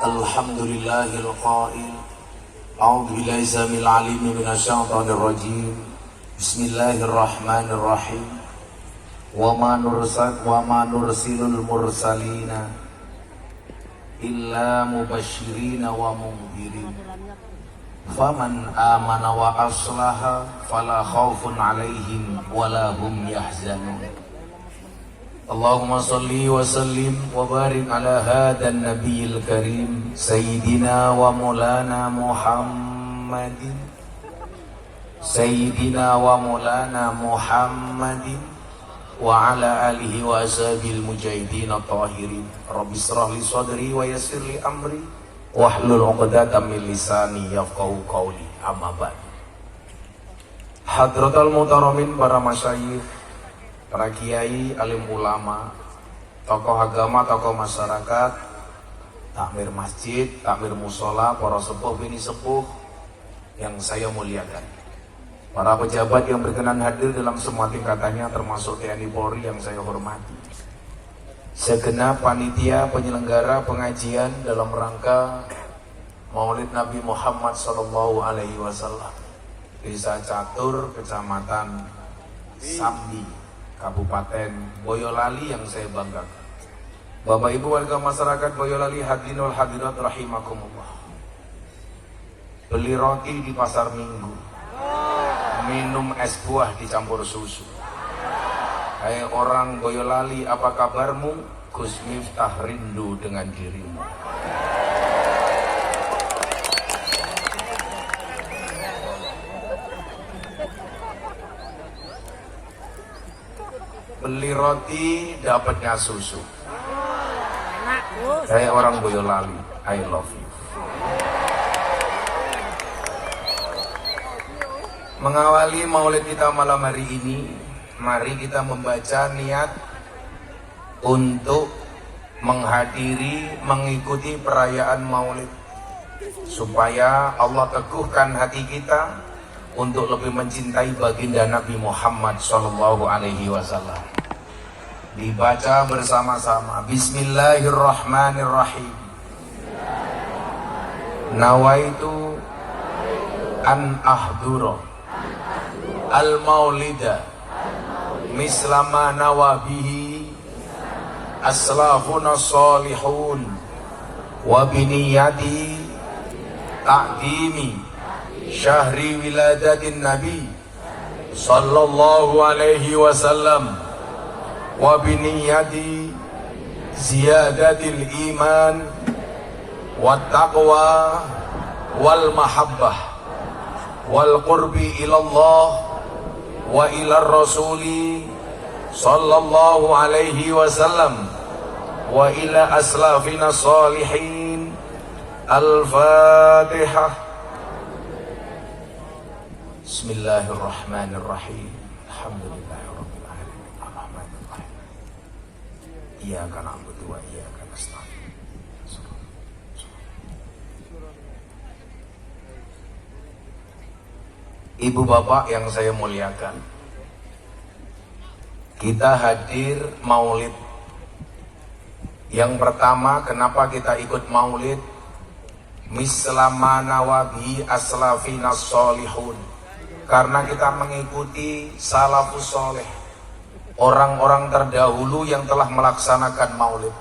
Alhamdulillahil qail. A'udzu billahi samil alim minasyaitonir rajim. Bismillahirrahmanirrahim. Wa ma nursilul mursalina illa mubashshirina wa mundzirin. Faman amana wa aslaha fala khaufun 'alaihim wala hum yahzanun. Allahumma salli wa sallim wa barik ala hadan nabiyil karim Sayyidina wa maulana Muhammadin Sayyidina wa maulana Muhammadin wa ala alihi wa ashabil mujahidin at-tahirin. Rabbi israh li sadri wa yassir li amri wahlul 'uqdatam min lisani yafqahu qawli. Amma ba'd. Hadratul muhtaramin, para masyayikh, para kiai, alim ulama, tokoh agama, tokoh masyarakat, takmir masjid, takmir musola, para sepuh bini sepuh yang saya muliakan, para pejabat yang berkenan hadir dalam semua tingkatannya, termasuk TNI Polri yang saya hormati, segenap panitia penyelenggara pengajian dalam rangka Maulid Nabi Muhammad SAW, Desa Catur, Kecamatan Sambi, Kabupaten Boyolali yang saya banggakan. Bapak Ibu warga masyarakat Boyolali, hadirin wal hadirat rahimakumullah. Beli roti di pasar Minggu, minum es buah dicampur susu. Hai orang Boyolali, apa kabarmu? Gus Miftah rindu dengan dirimu. Beli roti dapatnya susu. Saya orang Boyolali, I love you. Mengawali maulid kita malam hari ini, mari kita membaca niat untuk menghadiri, mengikuti perayaan maulid, supaya Allah teguhkan hati kita untuk lebih mencintai baginda Nabi Muhammad SAW. Dibaca bersama-sama. Bismillahirrahmanirrahim. Nawaitu an ahdura al-maulida mislama nawabihi aslafuna salihun wa biniyati ta'dimi syahri wiladatin nabi sallallahu alaihi wasallam wa biniyati ziyadatil iman wat taqwa wal mahabbah wal qurbi ilallah wa ilar rasuli sallallahu alaihi wasallam wa ila aslafina salihin. Al-Fatihah. Bismillahirrahmanirrahim. Alhamdulillahirabbil alamin. Arrahmanirrahim. Iyyaka na'budu wa iyyaka nasta'in. Ibu bapak yang saya muliakan, kita hadir maulid. Yang pertama, kenapa kita ikut maulid? Mislama nawabi aslafina sholihun, karena kita mengikuti salafus soleh, orang-orang terdahulu yang telah melaksanakan maulid.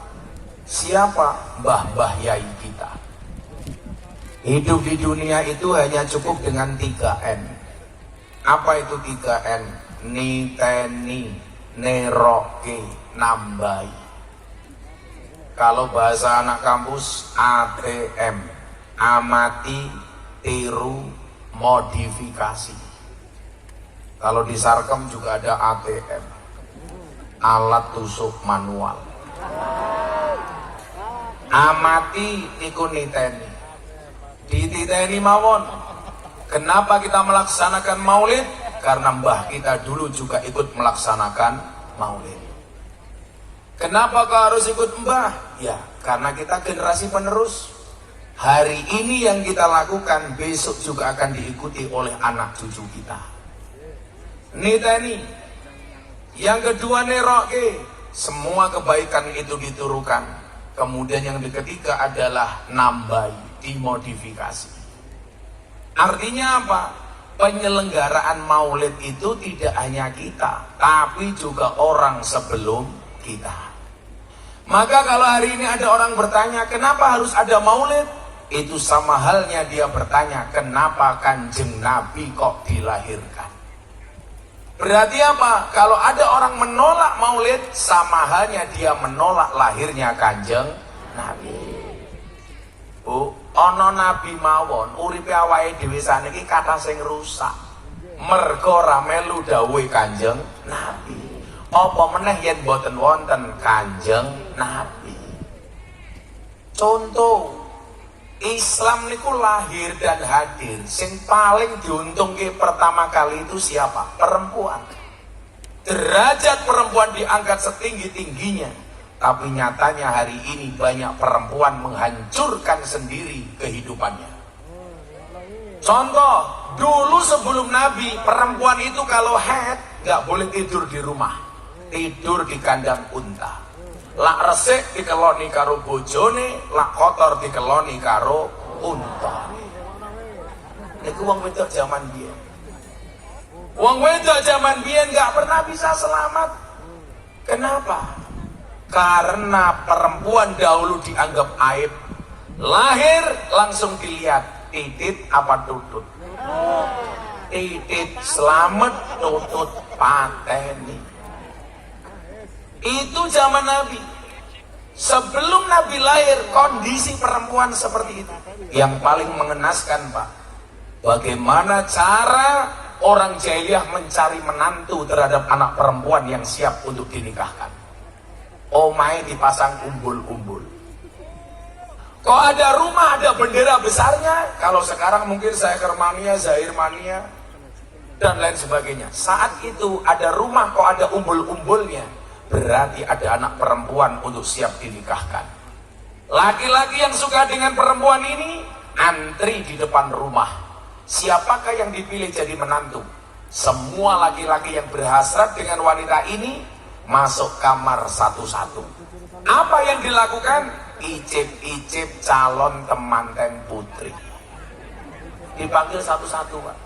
Siapa? Mbah-mbah yai kita. Hidup di dunia itu hanya cukup dengan 3N. Apa itu 3N? Niteni, neroke, nambai. Kalau bahasa anak kampus, ATM, amati, tiru, modifikasi. Kalau di Sarkem juga ada ATM, alat tusuk manual. Amati iku niteni, dititeni mawon. Kenapa kita melaksanakan maulid? Karena mbah kita dulu juga ikut melaksanakan maulid. Kenapa kau harus ikut mbah? Ya, karena kita generasi penerus. Hari ini yang kita lakukan, besok juga akan diikuti oleh anak cucu kita. Niteni. Yang kedua, neroke. Semua kebaikan itu diturukan Kemudian yang ketiga adalah nambahi, dimodifikasi. Artinya apa? Penyelenggaraan maulid itu tidak hanya kita, tapi juga orang sebelum kita. Maka kalau hari ini ada orang bertanya, kenapa harus ada maulid? Itu sama halnya dia bertanya, kenapa Kanjeng Nabi kok dilahirkan? Berarti apa? Kalau ada orang menolak maulid, sama halnya dia menolak lahirnya Kanjeng Nabi. Bu, ana nabi mawon uripe awake dhewe saniki kata sing rusak. Mergo ora melu dawuhe Kanjeng Nabi. Apa meneh yen boten wonten Kanjeng Nabi. Contoh, Islam niku lahir dan hadir. Sing paling diuntungke pertama kali itu siapa? Perempuan. Derajat perempuan diangkat setinggi-tingginya. Tapi nyatanya hari ini banyak perempuan menghancurkan sendiri kehidupannya. Contoh, dulu sebelum Nabi, perempuan itu kalau haid gak boleh tidur di rumah, tidur di kandang unta. Lak resik dikeloni karo bojone, lak kotor dikeloni karo unta. Niku wong wedok zaman biyen. Wong wedok zaman biyen gak pernah bisa selamat. Kenapa? Karena perempuan dahulu dianggap aib. Lahir langsung dilihat titit apa tutut. Titit selamat, tutut pateni. Itu zaman Nabi. Sebelum Nabi lahir, kondisi perempuan seperti itu. Yang paling mengenaskan, Pak, bagaimana cara orang jahiliyah mencari menantu terhadap anak perempuan yang siap untuk dinikahkan. Omahe dipasang umbul-umbul. Kok ada rumah, ada bendera besarnya. Kalau sekarang mungkin Zairmania, Zairmania, dan lain sebagainya. Saat itu ada rumah kok ada umbul-umbulnya, berarti ada anak perempuan untuk siap dinikahkan. Laki-laki yang suka dengan perempuan ini antri di depan rumah. Siapakah yang dipilih jadi menantu? Semua laki-laki yang berhasrat dengan wanita ini masuk kamar satu-satu. Apa yang dilakukan? Icip-icip calon temanten putri. Dipanggil satu-satu, Pak.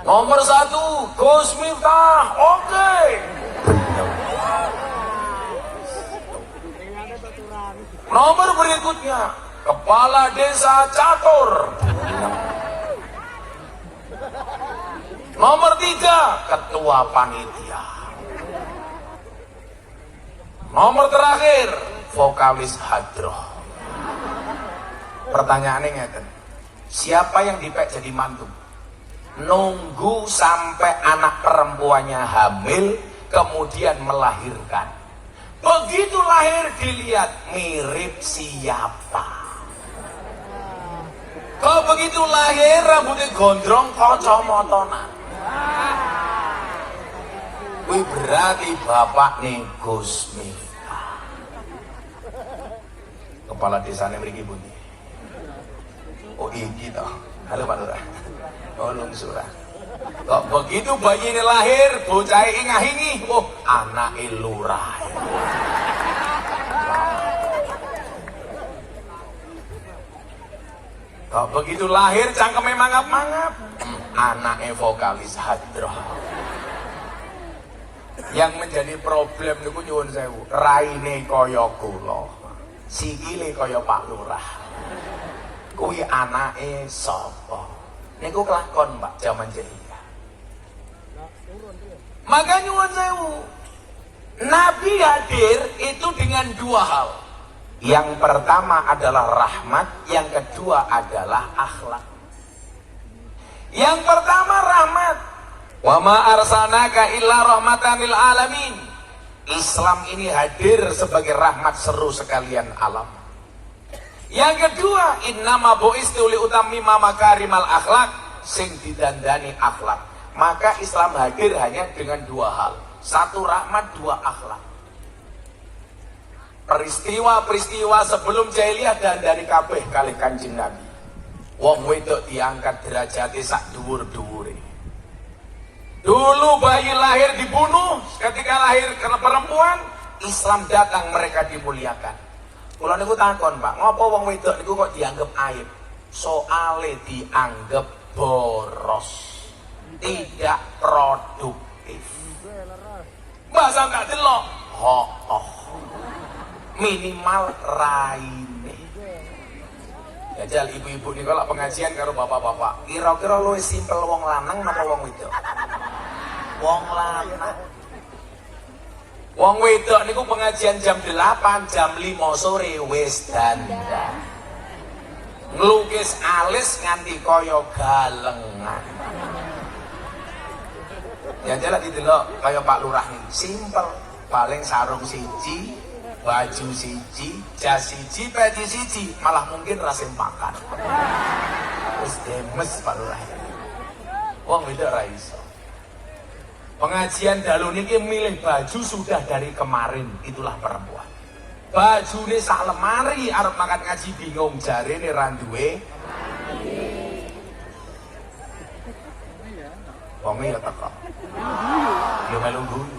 Nomor 1, Gus Miftah. Oke. Nomor berikutnya, Kepala Desa Catur. Nomor 3, Ketua Panitia. Nomor terakhir, vokalis hadroh. Pertanyaannya ngeten, siapa yang dipek jadi mantu? Nunggu sampai anak perempuannya hamil, kemudian melahirkan. Begitu lahir dilihat mirip siapa. Kok begitu lahir rambutnya gondrong, kacamataan. Wih, berarti bapak nih Gus Miftah. Kepala desanya mriki pundi? Oh iki toh. Halo Pak Lurah. Oh Lungsurah. Kok begitu bayi ini lahir, bocah ingah-ingih, oh anake lurah. Kok begitu lahir cangkeme mangap-mangap, anake vokalis hadroh. Yang menjadi problem niku nyuwun sewu, raine kaya kula, sikile kaya Pak Lurah. Kuwi anake sapa? Niku kelakon Pak zaman jahiliyah. Maka nyuwun sewu, Nabi hadir itu dengan dua hal. Yang pertama adalah rahmat, yang kedua adalah akhlak. Yang pertama rahmat. Wa ma arsalnaka illa rahmatan lil alamin. Islam ini hadir sebagai rahmat seru sekalian alam. Yang kedua, innama bu'istu li utammima makarimal akhlak, sing didandani akhlak. Maka Islam hadir hanya dengan dua hal. Satu rahmat, dua akhlak. Peristiwa-peristiwa sebelum jahiliyah dan dari kabeh kali Kanjeng Nabi. Wong wedok diangkat derajate sak dhuwur-dhuwure. Dulu bayi lahir dibunuh, ketika lahir karena perempuan, Islam datang mereka dimuliakan. Kula niku takon, Pak, ngopo wong wedok niku kok dianggap aib? Soale dianggap boros, tidak produktif. Mbak sampe delok, minimal raine. Jajal ibu-ibu niku lak pengajian karo bapak-bapak, kira-kira luwih simpel wong lanang napa wong wedok? Wong lanang. Wong wedok niku pengajian jam 8, jam 5 sore wis dandan. Ngelukis alis nganti kaya galengan. Ya jalan didelok kaya Pak Lurah nih, simpel, paling sarung siji, baju siji, jas siji, peci siji, malah mungkin rasim pakan. Wis demes Pak Lurah. Wong wedok ra iso. Pengajian dalu niki milih baju sudah dari kemarin, itulah perempuan. Bajune sak lemari arep makan ngaji bingung jarene ra duwe. Wonge ya teko. Ya melu guyu.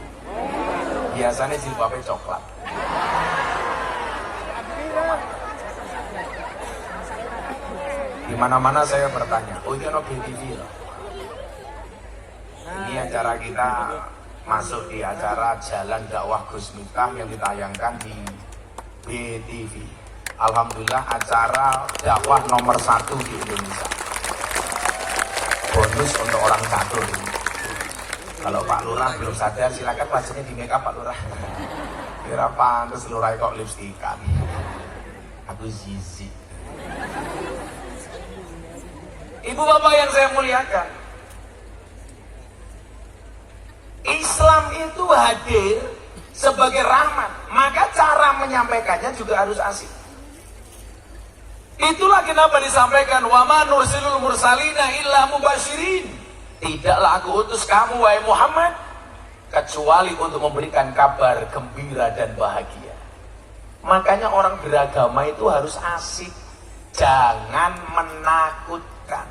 Biasane jilbabe coklat. Di mana-mana saya bertanya, oh ini ono BTV loh. Ini acara kita masuk di acara Jalan Dakwah Gus Miftah yang ditayangkan di BTV. Alhamdulillah acara dakwah nomor 1 di Indonesia. Bonus untuk orang catur. Kalau Pak Lurah belum sadar silakan wajahnya di make up Pak Lurah. Kira pantes Lurah kok lipstikan. Aku zizi. Ibu bapak yang saya muliakan, Islam itu hadir sebagai rahmat, maka cara menyampaikannya juga harus asik. Itulah kenapa disampaikan wa ma nursilul mursalina illa mubasyirin. Tidaklah aku utus kamu wahai Muhammad kecuali untuk memberikan kabar gembira dan bahagia. Makanya orang beragama itu harus asik, jangan menakutkan.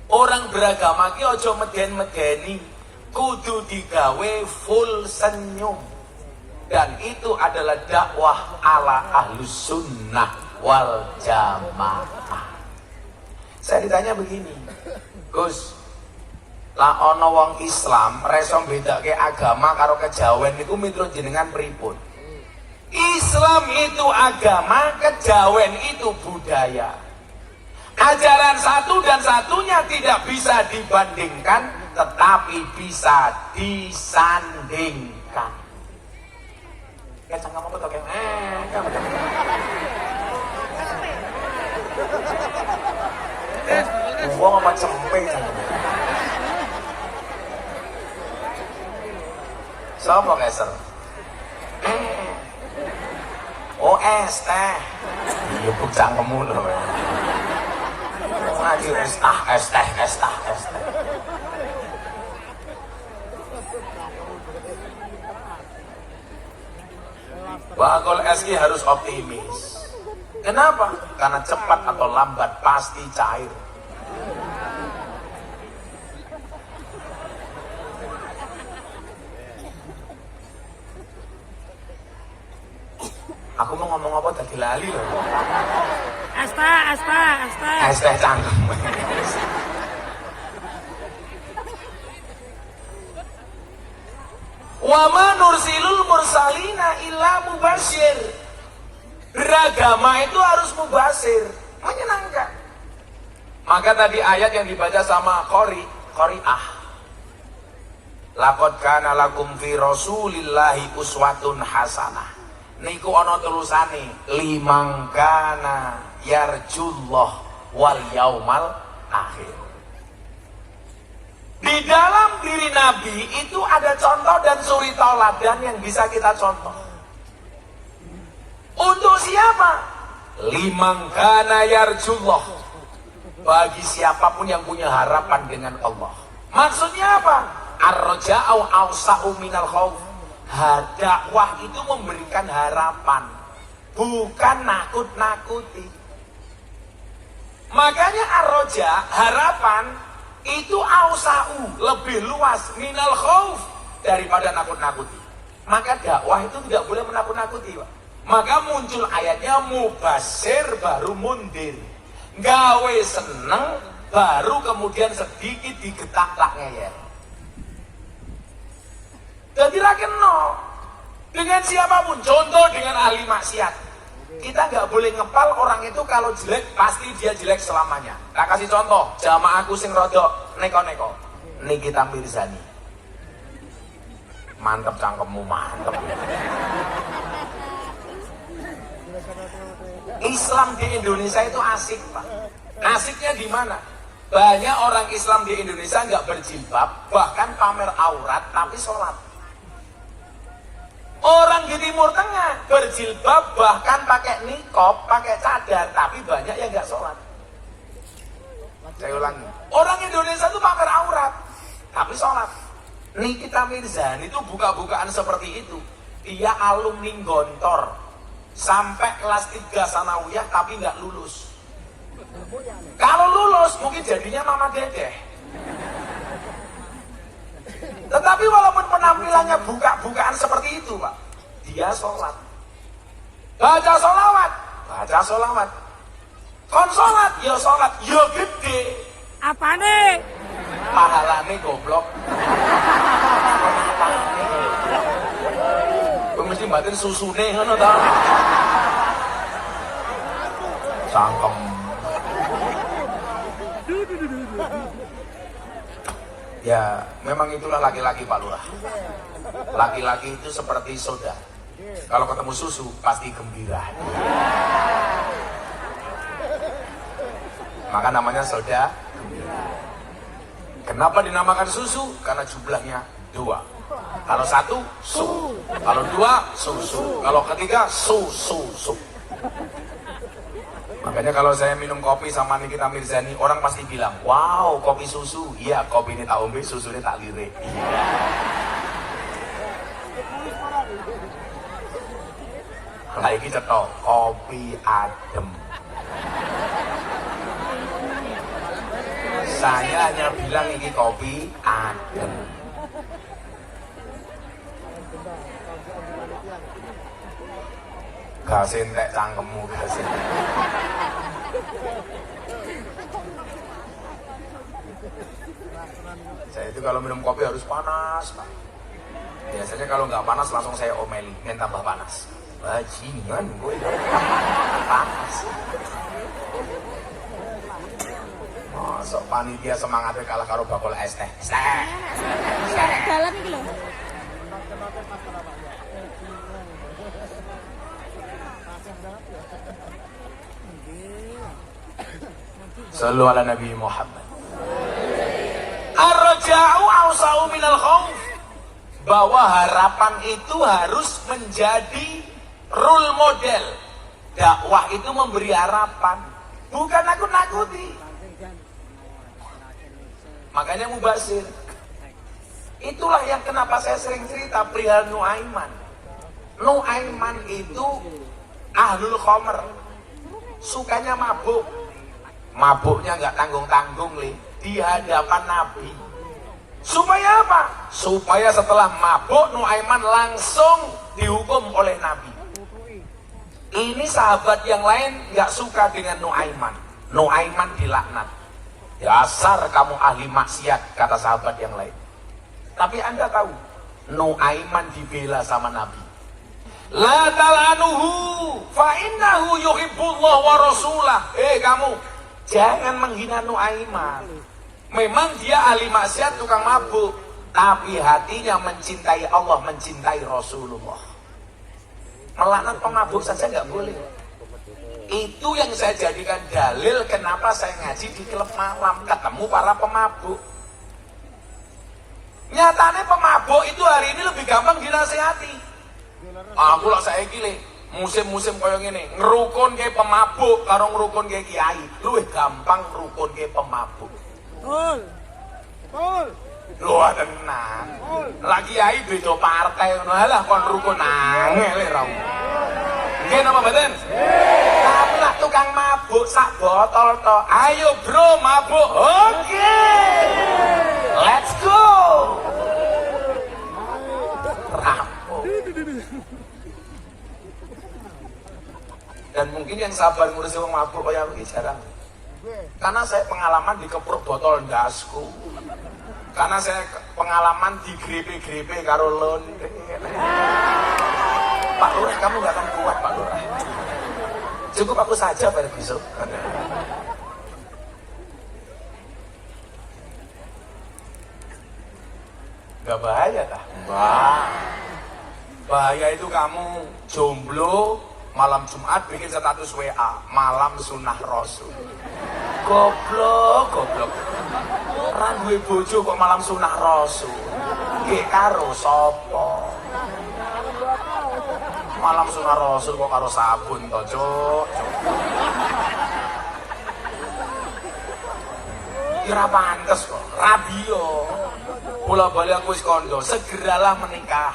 Orang beragama ki ojo meden-medeni, kudu digawe full senyum. Dan itu adalah dakwah ala ahlus sunnah wal jamaah. Saya ditanya begini, Gus, lah ono wong Islam reso bedake agama karo kejawen niku miturut jenengan pripun? Islam itu agama, kejawen itu budaya. Ajaran satu dan satunya tidak bisa dibandingkan, tetapi bisa disandingkan. Kecang kamu betul kan? Buang apa cempe? Siapa keser? Oh es teh. Iya bujang kamu loh. Ngaji es teh. Bakul eski harus optimis. Kenapa? Karena cepat atau lambat pasti cair. Aku mau ngomong apa tadi lali loh. Es teh cangkem. Wa ma nursilul mursalina illa mubasyir. Beragama itu harus mubasir, menyenangkan. Maka tadi ayat yang dibaca sama qari'ah. Laqad kana lakum fi rasulillahi uswatun hasanah. Niku ana tulisane liman kana yarjullah wal yaumal akhir. Di dalam diri Nabi itu ada contoh dan suri tauladan yang bisa kita contoh. Untuk siapa? Liman kana yarjullah. Bagi siapapun yang punya harapan dengan Allah. Maksudnya apa? Ar-raja'u awsa'u minal khauf. Dakwah itu memberikan harapan, bukan nakut-nakuti. Makanya ar-raja, harapan itu awsa'u, lebih luas minal khauf daripada nakut-nakuti. Maka dakwah itu tidak boleh menakut-nakuti, Pak. Maka muncul ayatnya mubasir baru mundir. Gawe seneng baru kemudian sedikit digetak tak ngeyel. Jadi rakeno dengan siapapun, contoh dengan ahli maksiat. Kita nggak boleh ngepal orang itu kalau jelek pasti dia jelek selamanya. Tak kasih contoh, jamaahku sing rodok neko-neko. Nikita Mirzani. Mantep cangkemmu, mantep. Islam di Indonesia itu asik, Pak. Asiknya di mana? Banyak orang Islam di Indonesia nggak berjilbab, bahkan pamer aurat tapi sholat. Orang di Timur Tengah berjilbab bahkan pakai nikob, pakai cadar, tapi banyak yang nggak sholat. Saya ulangi, orang Indonesia itu pamer aurat, tapi sholat. Nikita Mirzani itu buka-bukaan seperti itu. Dia alumni Gontor, sampai kelas 3 sanawiyah tapi nggak lulus. Kalau lulus mungkin jadinya Mama Dedeh. Tetapi walaupun penampilannya buka-bukaan seperti itu, Pak, dia sholat. Baca sholawat. Kon sholat, ya sholat, ya gede. Apa nih? Pahalane goblok. Kok mesti batin susune ngono ta? Sangkem. Ya, memang itulah laki-laki Pak Lurah. Laki-laki itu seperti soda. Kalau ketemu susu pasti gembira. Maka namanya soda gembira. Kenapa dinamakan susu? Karena jumlahnya 2. Kalau 1, su. Kalau 2, susu. Kalau ketiga, su. Makanya kalau saya minum kopi sama Nikita Mirzani, orang pasti bilang, wow, kopi susu. Iya, kopi ini tak ombe, susu ini tak lirik. Iya. Lagi cetok, kopi adem. Saya hanya bilang ini kopi adem. Gasin tek cangkemmu, gasin. Saya itu kalau minum kopi harus panas, Pak. Biasanya kalau nggak panas langsung saya omeli, yang tambah panas. Bajingan gue, panas. Masuk panitia semangatnya kalah karo bakul es teh. Jalan iki lho. Sallu ala Nabi Muhammad. Ar-raja'u awsa'u minal khauf. Bahwa harapan itu harus menjadi role model. Dakwah itu memberi harapan, bukan nakut-nakuti. Makanya mubasir. Itulah yang kenapa saya sering cerita perihal Nuaiman. Nuaiman itu ahlul khomer, sukanya mabuk. Mabuknya nggak tanggung-tanggung di hadapan Nabi. Supaya apa? Supaya setelah mabuk Nuaiman langsung dihukum oleh Nabi. Ini sahabat yang lain nggak suka dengan Nuaiman. Nuaiman dilaknat. Dasar kamu ahli maksiat, kata sahabat yang lain. Tapi Anda tahu, Nuaiman dibela sama Nabi. La tal'anuhu fa innahu yuhibbullah wa rasulah. Kamu jangan menghina Nuaiman. Memang dia ahli maksiat, tukang mabuk, tapi hatinya mencintai Allah, mencintai Rasulullah. Melaknat pemabuk saja nggak boleh. Itu yang saya jadikan dalil kenapa saya ngaji di klub malam, ketemu para pemabuk. Nyatanya pemabuk itu hari ini lebih gampang dinasihati. Aku lah saya gile, musim-musim koyo ngene, ngerukun ke pemabuk karo ngerukun ke kiai, luwih gampang ngerukun ke pemabuk. Betul. Lu tenang. Lagi kiai beda partai ngono lah kon rukun angel ra. Nggih napa mboten? Tapi lah tukang mabuk sak botol to. Ayo bro mabuk. Oke. Let's go. Rampung. Dan mungkin yang sabar ngurusi wong mabuk kaya iki jarang. Karena saya pengalaman dikepruk botol ndasku. Karena saya pengalaman digrepe-grepe karo londe. Pak Lurah, kamu gak akan kuat Pak Lurah. Cukup aku saja pada besok. Gak bahaya kah? Wah. Bahaya itu kamu jomblo malam Jumat bikin status WA malam sunnah Rasul. Goblok. Ora duwe bojo kok malam sunnah Rasul. Nggih karo sapa? Malam sunnah Rasul kok karo sabun to, Cuk. Ora pantes kok. Radio. Bola-bali aku wis kondo, segeralah menikah.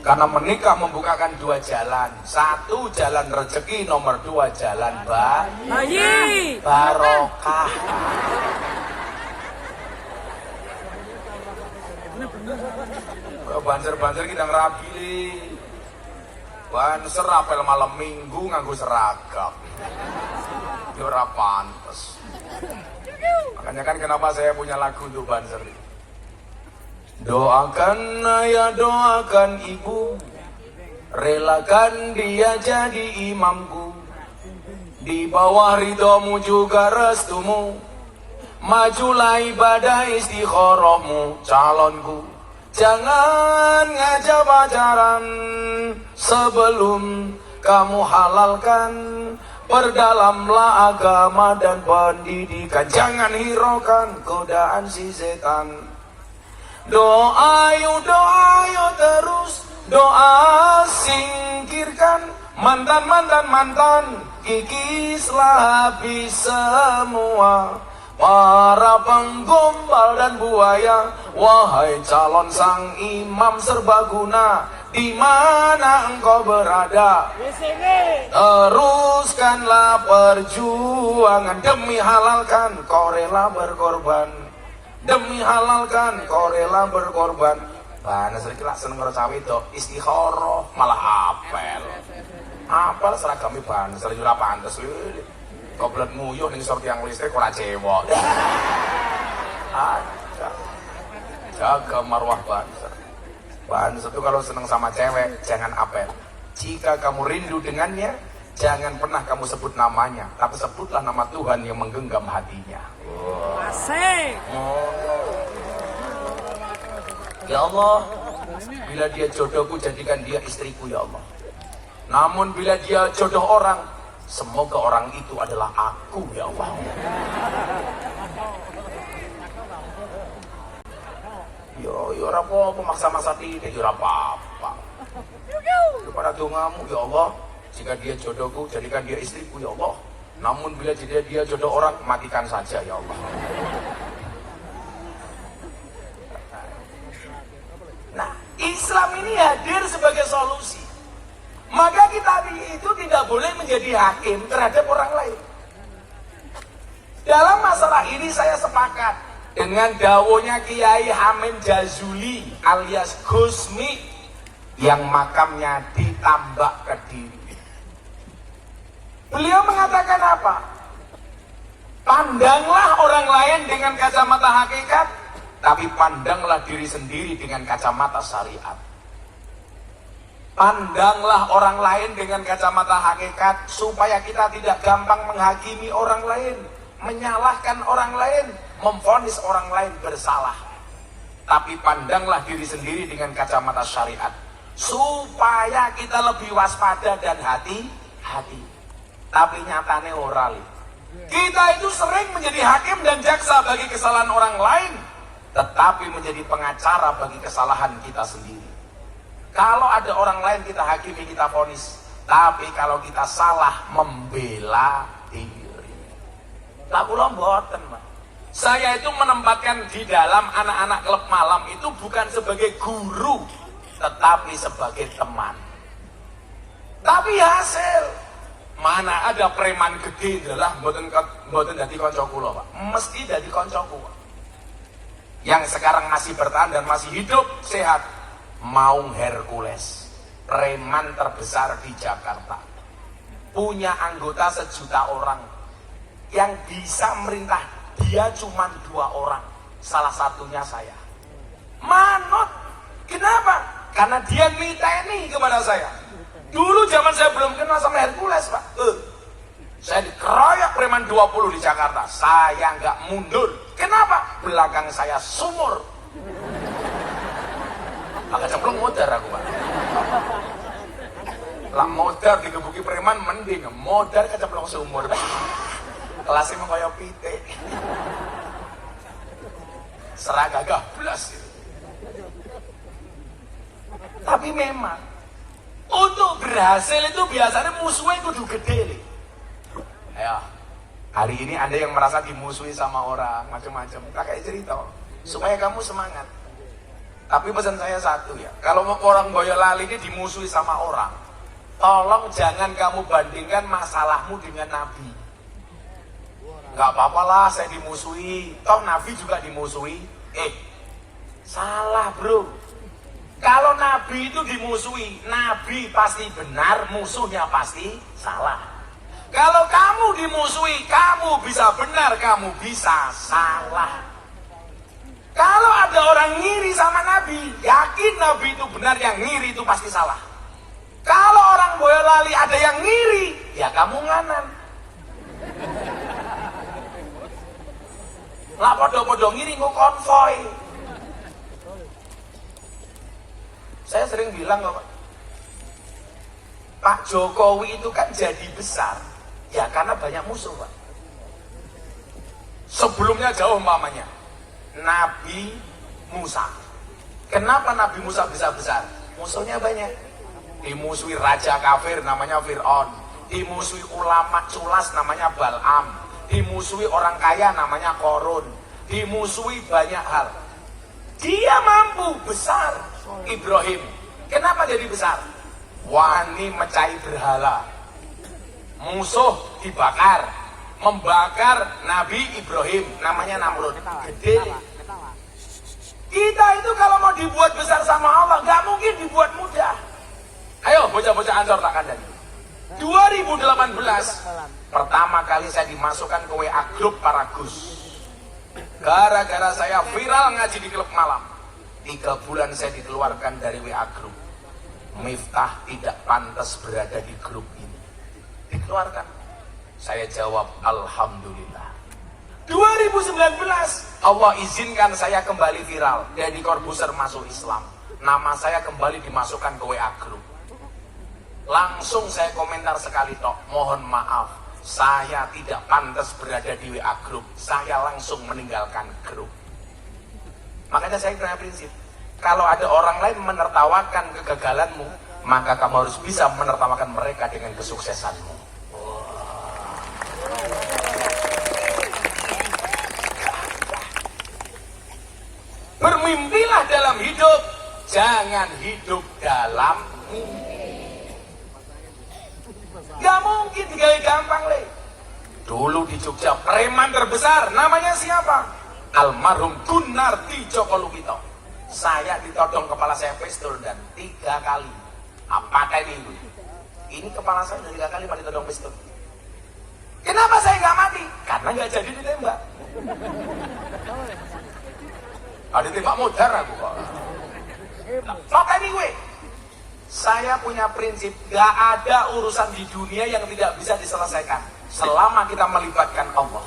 Karena menikah membukakan dua jalan. Satu jalan rezeki, nomor dua jalan bayi barokah. Banser-banser kita ngerabili. Banser apel malam minggu nganggo seragam. Ya ora pantes. Makanya kan kenapa saya punya lagu untuk banser. Doakan ayah, doakan ibu, relakan dia jadi imamku. Di bawah ridhomu juga restumu, majulah ibadah istikharahmu calonku. Jangan ngajak pacaran sebelum kamu halalkan. Perdalamlah agama dan pendidikan, jangan hiraukan godaan si setan. Doa yuk terus, doa singkirkan mantan, kikislah habis semua para penggombal dan buaya. Wahai calon sang imam serbaguna, di mana engkau berada? Teruskanlah perjuangan demi halalkan, kau rela berkorban. Demi halalkan, kau rela berkorban. Bana sering lah seneng karo cawe itu istikharah malah apel. Apel seragami ban, sering ora pantes lho. Goblet nguyuh ning sorti yang listrik ora cewek. Jaga marwah banser. Banser itu kalau seneng sama cewek jangan apel. Jika kamu rindu dengannya, jangan pernah kamu sebut namanya, tapi sebutlah nama Tuhan yang menggenggam hatinya. Asik. Ya Allah, bila dia jodohku jadikan dia istriku ya Allah. Namun bila dia jodoh orang, semoga orang itu adalah aku ya Allah. Yo ora apa-apa maksa-maksa titik, yo ora apa-apa. Kepada dongamu ya Allah, jika dia jodohku jadikan dia istriku ya Allah. Namun bila dia jodoh orang, matikan saja ya Allah. Nah, Islam ini hadir sebagai solusi. Maka kita itu tidak boleh menjadi hakim terhadap orang lain. Dalam masalah ini saya sepakat dengan dawuhnya Kiai Hamid Jazuli alias Gusmi yang makamnya di Tambak Kediri. Beliau mengatakan apa? Pandanglah orang lain dengan kacamata hakikat, tapi pandanglah diri sendiri dengan kacamata syariat. Pandanglah orang lain dengan kacamata hakikat supaya kita tidak gampang menghakimi orang lain, menyalahkan orang lain, memvonis orang lain bersalah. Tapi pandanglah diri sendiri dengan kacamata syariat supaya kita lebih waspada dan hati-hati. Tapi nyatane oral. Kita itu sering menjadi hakim dan jaksa bagi kesalahan orang lain, tetapi menjadi pengacara bagi kesalahan kita sendiri. Kalau ada orang lain kita hakimi, kita vonis, tapi kalau kita salah membela diri. Tak kula mboten, Mas. Saya itu menempatkan di dalam anak-anak klub malam itu bukan sebagai guru, tetapi sebagai teman. Tapi hasil mana ada preman gede adalah mboten dadi kanca kula, Pak. Mesti dadi kanca kula. Yang sekarang masih bertahan dan masih hidup sehat, Maung Hercules, preman terbesar di Jakarta. punya anggota 1.000.000 orang, yang bisa merintah dia cuma 2 orang, salah satunya saya. Manut. Kenapa? Karena dia miteni kepada saya. Dulu zaman saya belum kenal sama Hercules, Pak. Saya dikeroyok preman 20 di Jakarta. Saya nggak mundur. Kenapa? Belakang saya sumur. Agak cemplung modar aku, Pak. Lah modar digebuki preman mending, modar kecemplung sumur. Kelasnya mau kaya pitik. Seragagah blas. Tapi memang untuk berhasil itu biasanya musuhnya kudu gede nih. Ayo, hari ini Anda yang merasa dimusuhi sama orang macam-macam, tak kayak cerita supaya kamu semangat. Tapi pesan saya satu ya, kalau orang Boyolali ini dimusuhi sama orang, tolong jangan kamu bandingkan masalahmu dengan Nabi. Gak apa-apa lah saya dimusuhi, toh Nabi juga dimusuhi. Salah bro. Kalau Nabi itu dimusuhi, Nabi pasti benar, musuhnya pasti salah. Kalau kamu dimusuhi, kamu bisa benar, kamu bisa salah. Kalau ada orang ngiri sama Nabi, yakin Nabi itu benar, yang ngiri itu pasti salah. Kalau orang Boyolali ada yang ngiri, ya kamu nganan. Lah podo-podo ngiri kok konvoy. Saya sering bilang kok, Pak Jokowi itu kan jadi besar ya karena banyak musuh, Pak. Sebelumnya jauh umpamanya Nabi Musa. Kenapa Nabi Musa bisa besar? Musuhnya banyak. Dimusuhi raja kafir namanya Fir'aun, dimusuhi ulama culas namanya Bal'am, dimusuhi orang kaya namanya Korun, dimusuhi banyak hal. Dia mampu besar. Ibrahim, kenapa jadi besar? Wani mecahi berhala, musuh dibakar, membakar Nabi Ibrahim, namanya Namrud, gede. Kita itu kalau mau dibuat besar sama Allah, nggak mungkin dibuat mudah. Ayo bocah-bocah Ansor tak kandani. 2018 pertama kali saya dimasukkan ke WA grup para Gus, gara-gara saya viral ngaji di klub malam. 3 bulan saya dikeluarkan dari WA grup. Miftah tidak pantas berada di grup ini, dikeluarkan. Saya jawab alhamdulillah. 2019 Allah izinkan saya kembali viral, Deddy Corbuzier masuk Islam, nama saya kembali dimasukkan ke WA grup. Langsung saya komentar sekali tok, mohon maaf, saya tidak pantas berada di WA grup. Saya langsung meninggalkan grup. Makanya saya punya prinsip, kalau ada orang lain menertawakan kegagalanmu, maka kamu harus bisa menertawakan mereka dengan kesuksesanmu. Bermimpilah dalam hidup, jangan hidup dalam mimpi. Gak mungkin digawe gampang le. Dulu di Jogja preman terbesar namanya siapa? Almarhum Gunarti Joko Lukito. Saya ditodong kepala saya pistol dan 3 kali. Apa ini? Ini kepala saya udah 3 kali Pak ditodong pistol. Kenapa saya nggak mati? Karena nggak jadi ditembak. Ada tembak modar aku kok. Apa ini gue? Saya punya prinsip, gak ada urusan di dunia yang tidak bisa diselesaikan selama kita melibatkan Allah.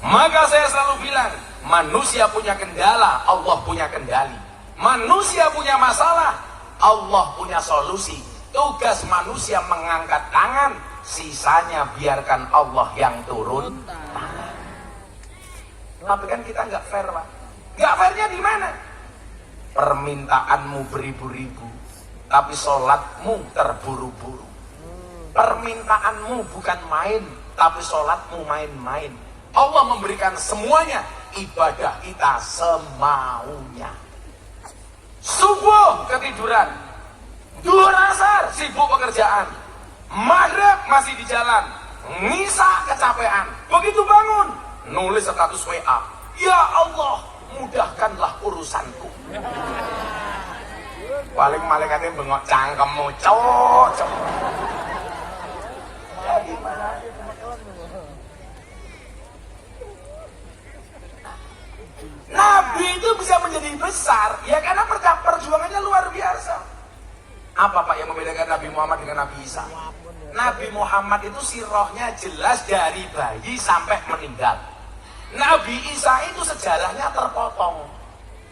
Maka saya selalu bilang, manusia punya kendala, Allah punya kendali. Manusia punya masalah, Allah punya solusi. Tugas manusia mengangkat tangan, sisanya biarkan Allah yang turun tangan. Tapi kan kita nggak fair, Pak. Nggak fairnya di mana? Permintaanmu beribu-ribu, tapi sholatmu terburu-buru. Permintaanmu bukan main, tapi sholatmu main-main. Allah memberikan semuanya, ibadah kita semaunya. Subuh ketiduran, duhur asar sibuk pekerjaan, maghrib masih di jalan, ngisa kecapean. Begitu bangun, nulis status WA, ya Allah mudahkanlah urusanku. Paling malaikatnya bengok cangkemmu, cowok. Jadi bisa menjadi besar? Ya karena perjuangannya luar biasa. Apa Pak yang membedakan Nabi Muhammad dengan Nabi Isa? Nabi Muhammad itu sirahnya jelas dari bayi sampai meninggal. Nabi Isa itu sejarahnya terpotong.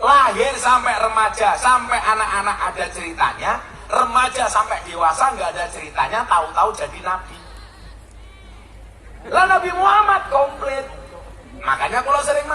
Lahir sampai remaja, sampai anak-anak ada ceritanya. Remaja sampai dewasa nggak ada ceritanya, tahu-tahu jadi Nabi. Lah Nabi Muhammad komplit. Makanya kalau sering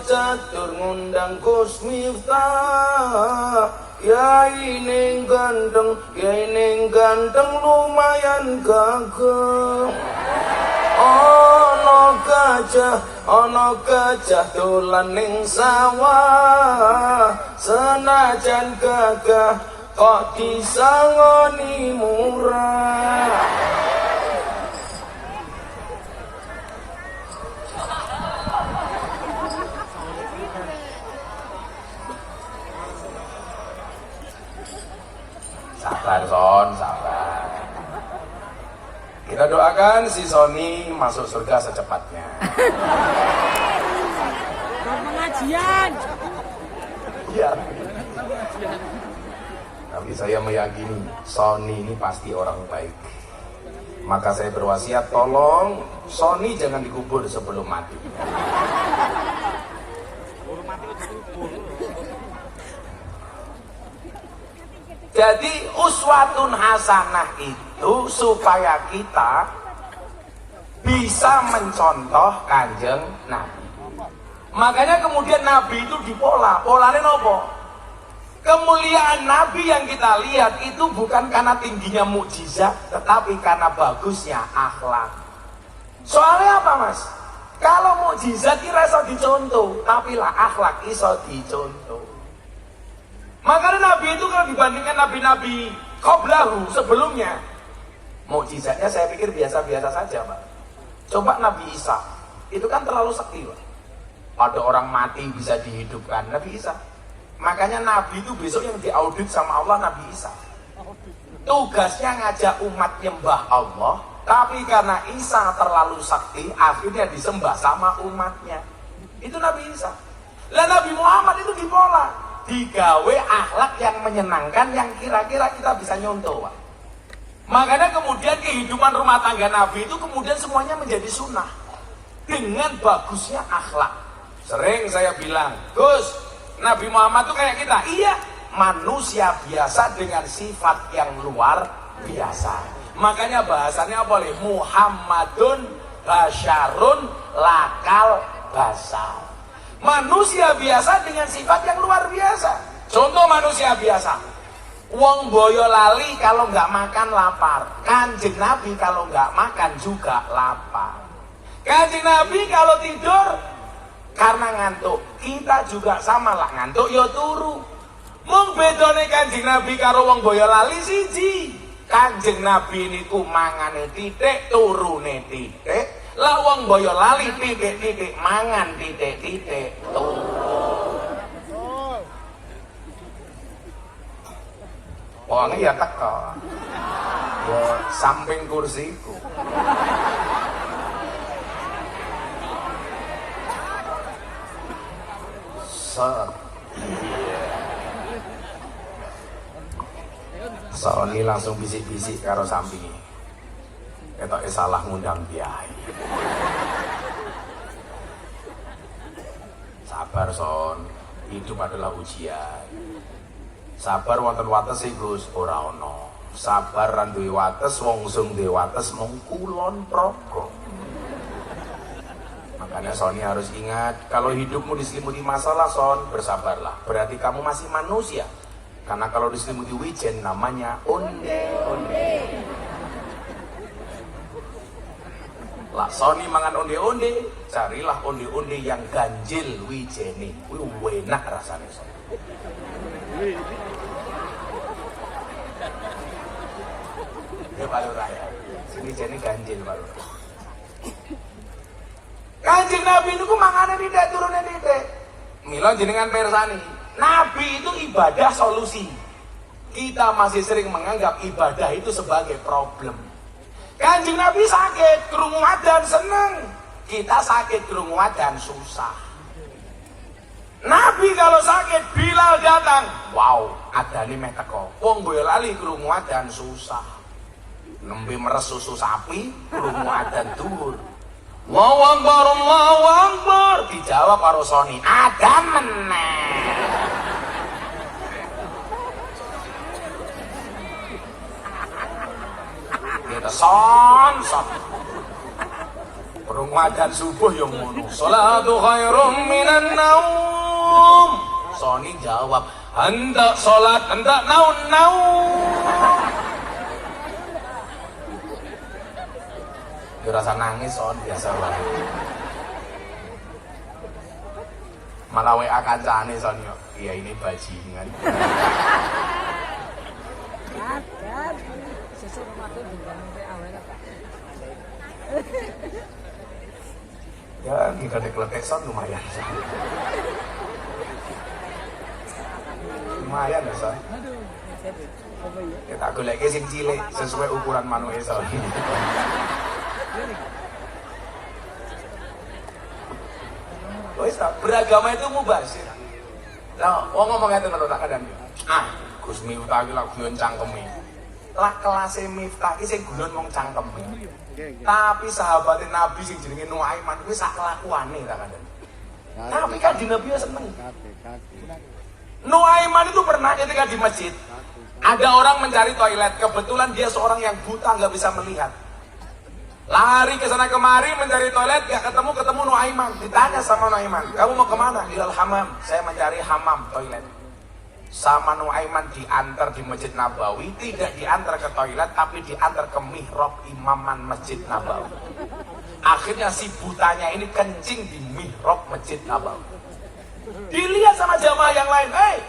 catur ngundang Gus Miftah, Yai ning ganteng lumayan gagah. Ono gajah dolan ning sawah, senajan gagah kok disangoni murah. Sabar Son, sabar. Kita doakan si Sony masuk surga secepatnya. Pengajian. Iya. Tapi saya meyakini Sony ini pasti orang baik. Maka saya berwasiat, tolong Sony jangan dikubur sebelum mati. Jadi uswatun hasanah itu supaya kita bisa mencontoh Kanjeng Nabi. Makanya kemudian Nabi itu dipola. Polanya nopo? Kemuliaan Nabi yang kita lihat itu bukan karena tingginya mukjizat, tetapi karena bagusnya akhlak. Soalnya apa Mas? Kalau mukjizat kira iso dicontoh, tapi lah akhlak iso dicontoh. Makanya Nabi itu kalau dibandingkan nabi-nabi qablahu sebelumnya, mukjizatnya saya pikir biasa-biasa saja, Pak. Coba Nabi Isa, itu kan terlalu sakti, Pak. Ada orang mati bisa dihidupkan, Nabi Isa. Makanya Nabi itu besok yang diaudit sama Allah, Nabi Isa. Tugasnya ngajak umat nyembah Allah, tapi karena Isa terlalu sakti, akhirnya disembah sama umatnya. Itu Nabi Isa. Lah Nabi Muhammad itu dipola. digawe akhlak yang menyenangkan yang kira-kira kita bisa nyontoh, Pak. Makanya kemudian kehidupan rumah tangga Nabi itu kemudian semuanya menjadi sunnah dengan bagusnya akhlak. Sering saya bilang, Gus, Nabi Muhammad itu kayak kita. Iya, manusia biasa dengan sifat yang luar biasa. Makanya bahasannya boleh Muhammadun basyarun lakal basar. Manusia biasa dengan sifat yang luar biasa. Contoh manusia biasa, wong Boyolali kalau nggak makan lapar. Kanjeng Nabi kalau nggak makan juga lapar. Kanjeng Nabi kalau tidur karena ngantuk. Kita juga sama lah, ngantuk ya turu. Mung bedone Kanjeng Nabi karo wong Boyolali siji. Kanjeng Nabi niku mangane titik, turune titik. Lah wong Boyolali titik-titik mangan, titik-titik turu. Wonge ya teko. Ya samping kursiku. Set. Sony langsung bisik-bisik karo sampingi. Ketoke salah ngundang kiai. Sabar Son, hidup adalah ujian. Sabar wonten wates Gus ora ana. Sabar ra duwe wates, wong sing duwe wates mung kulon progo. Makanya Sony harus ingat, kalau hidupmu diselimuti masalah Son, bersabarlah. Berarti kamu masih manusia. Karena kalau diselimuti wijen namanya onde-onde. Lah Sony mangan onde-onde, carilah onde-onde yang ganjil wijene. Kuwi enak rasane Son. Ya Pak Lurah ya. Wijene ganjil Pak Lurah. Kanjeng Nabi itu mangane tidak turunnya tidak. Mila jenengan persani. Nabi itu ibadah solusi. Kita masih sering menganggap ibadah itu sebagai problem. Kanjeng Nabi sakit, krungu adzan seneng. Kita sakit, krungu adzan susah. Nabi kalau sakit, Bilal datang. Wow, adzane meh teko. Wong Boyolali krungu adzan susah. Nembe meres susu sapi, krungu adzan dhuwur. Allahu Akbar, Allahu Akbar. Dijawab karo Sony, adzan meneh. Kita son. Krungu adzan subuh yang ngono. Sholatu khairum minan naum. Sony jawab, hendak sholat, hendak naun. Dia rasa nangis Son, biasa banget. Malah WA kancane Son yo. Iya ini bajingan. Ya, kita dekletek Son lumayan. Lumayan ya Son. Kita goleki sing cilik sesuai ukuran manuke Son. Wis beragama itu mubazir. Lah wong ngomong ngeten lho tak kadang. Gus Miftah iki lak guyon cangkeme. Lah kelase Miftah iki sing guyon mong cangkeme. Tapi sahabat Nabi sing jenenge Nuaiman kuwi sak kelakuane tak kadang. Tapi kan di Nabi seneng. Nuaiman itu pernah ketika di masjid ada orang mencari toilet, kebetulan dia seorang yang buta nggak bisa melihat. Lari ke sana kemari mencari toilet, gak ketemu Nuaiman. Ditanya sama Nuaiman, kamu mau kemana? Ilal hamam, saya mencari hamam, toilet. Sama Nuaiman diantar di Masjid Nabawi, tidak diantar ke toilet, tapi diantar ke mihrab imaman Masjid Nabawi. Akhirnya si butanya ini kencing di mihrab Masjid Nabawi. Dilihat sama jamaah yang lain,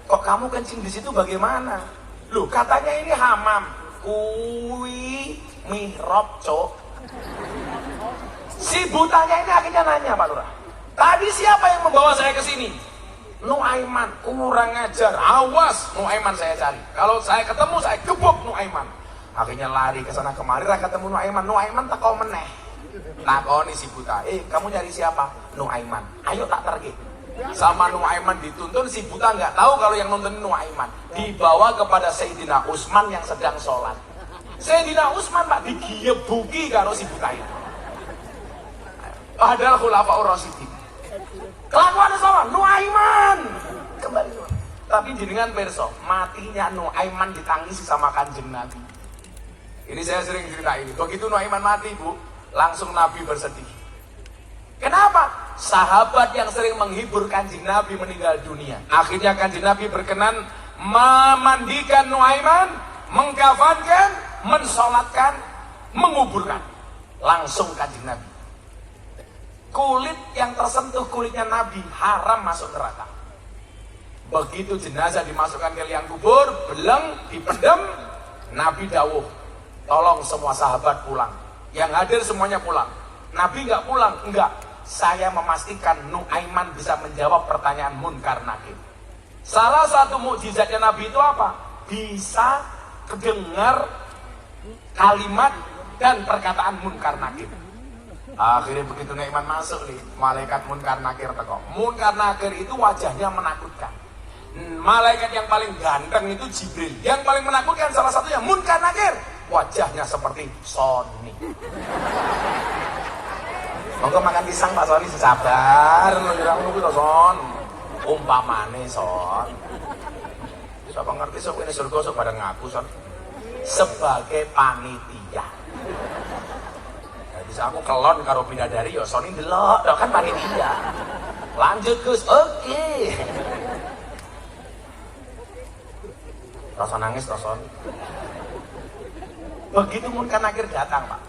kok kamu kencing di situ bagaimana? Loh, katanya ini hamam. Kui mihrab cok. Si butanya ini akhirnya nanya Pak Lurah, tadi siapa yang membawa saya ke sini? Nuaiman. Kurang ajar, awas Nuaiman saya cari. Kalau saya ketemu saya gebuk Nuaiman. Akhirnya lari ke sana kemari, ketemu Nuaiman. Nuaiman teko meneh. Takoni si buta, kamu nyari siapa? Nuaiman. Ayo tak target. Sama Nuaiman dituntun, si buta nggak tahu kalau yang nonton Nuaiman. Dibawa kepada Sayyidina Utsman yang sedang sholat. Sayyidina Utsman Pak digebuki karo si buta itu. Padahal Khulafaur Rasyidin. Kelakuannya sama, Nuaiman kembali. Tapi jenengan perso, matinya Nuaiman ditangisi sama Kanjeng Nabi. Ini saya sering cerita ini. Begitu Nuaiman mati, Bu, langsung Nabi bersedih. Kenapa? Sahabat yang sering menghibur Kanjeng Nabi meninggal dunia. Akhirnya Kanjeng Nabi berkenan memandikan Nuaiman, mengkafankan, mensolatkan, menguburkan. Langsung Kanjeng Nabi. Kulit yang tersentuh kulitnya Nabi haram masuk neraka. Begitu jenazah dimasukkan ke liang kubur, beleng, dipendem, Nabi dawuh, tolong semua sahabat pulang. Yang hadir semuanya pulang. Nabi nggak pulang, enggak. Saya memastikan Nuaiman bisa menjawab pertanyaan Munkar Nakir. Salah satu mukjizatnya Nabi itu apa? Bisa kedengar kalimat dan perkataan Munkar Nakir. Akhirnya begitu Nuaiman masuk nih, malaikat Munkar Nakir teko. Munkar Nakir itu wajahnya menakutkan. Malaikat yang paling ganteng itu Jibril. Yang paling menakutkan salah satunya Munkar Nakir. Wajahnya seperti Sony. Monggo makan pisang Pak Sony, sabar. Nunggu to Son. Umpamane Son. Siapa ngerti sok ini surga sok pada ngaku Son. Sebagai panitia. Bisa aku kelon karo bidadari ya Sony delok kan panitia. Lanjut Gus, oke. Rasa nangis Son. Begitu Munkar Nakir datang Pak.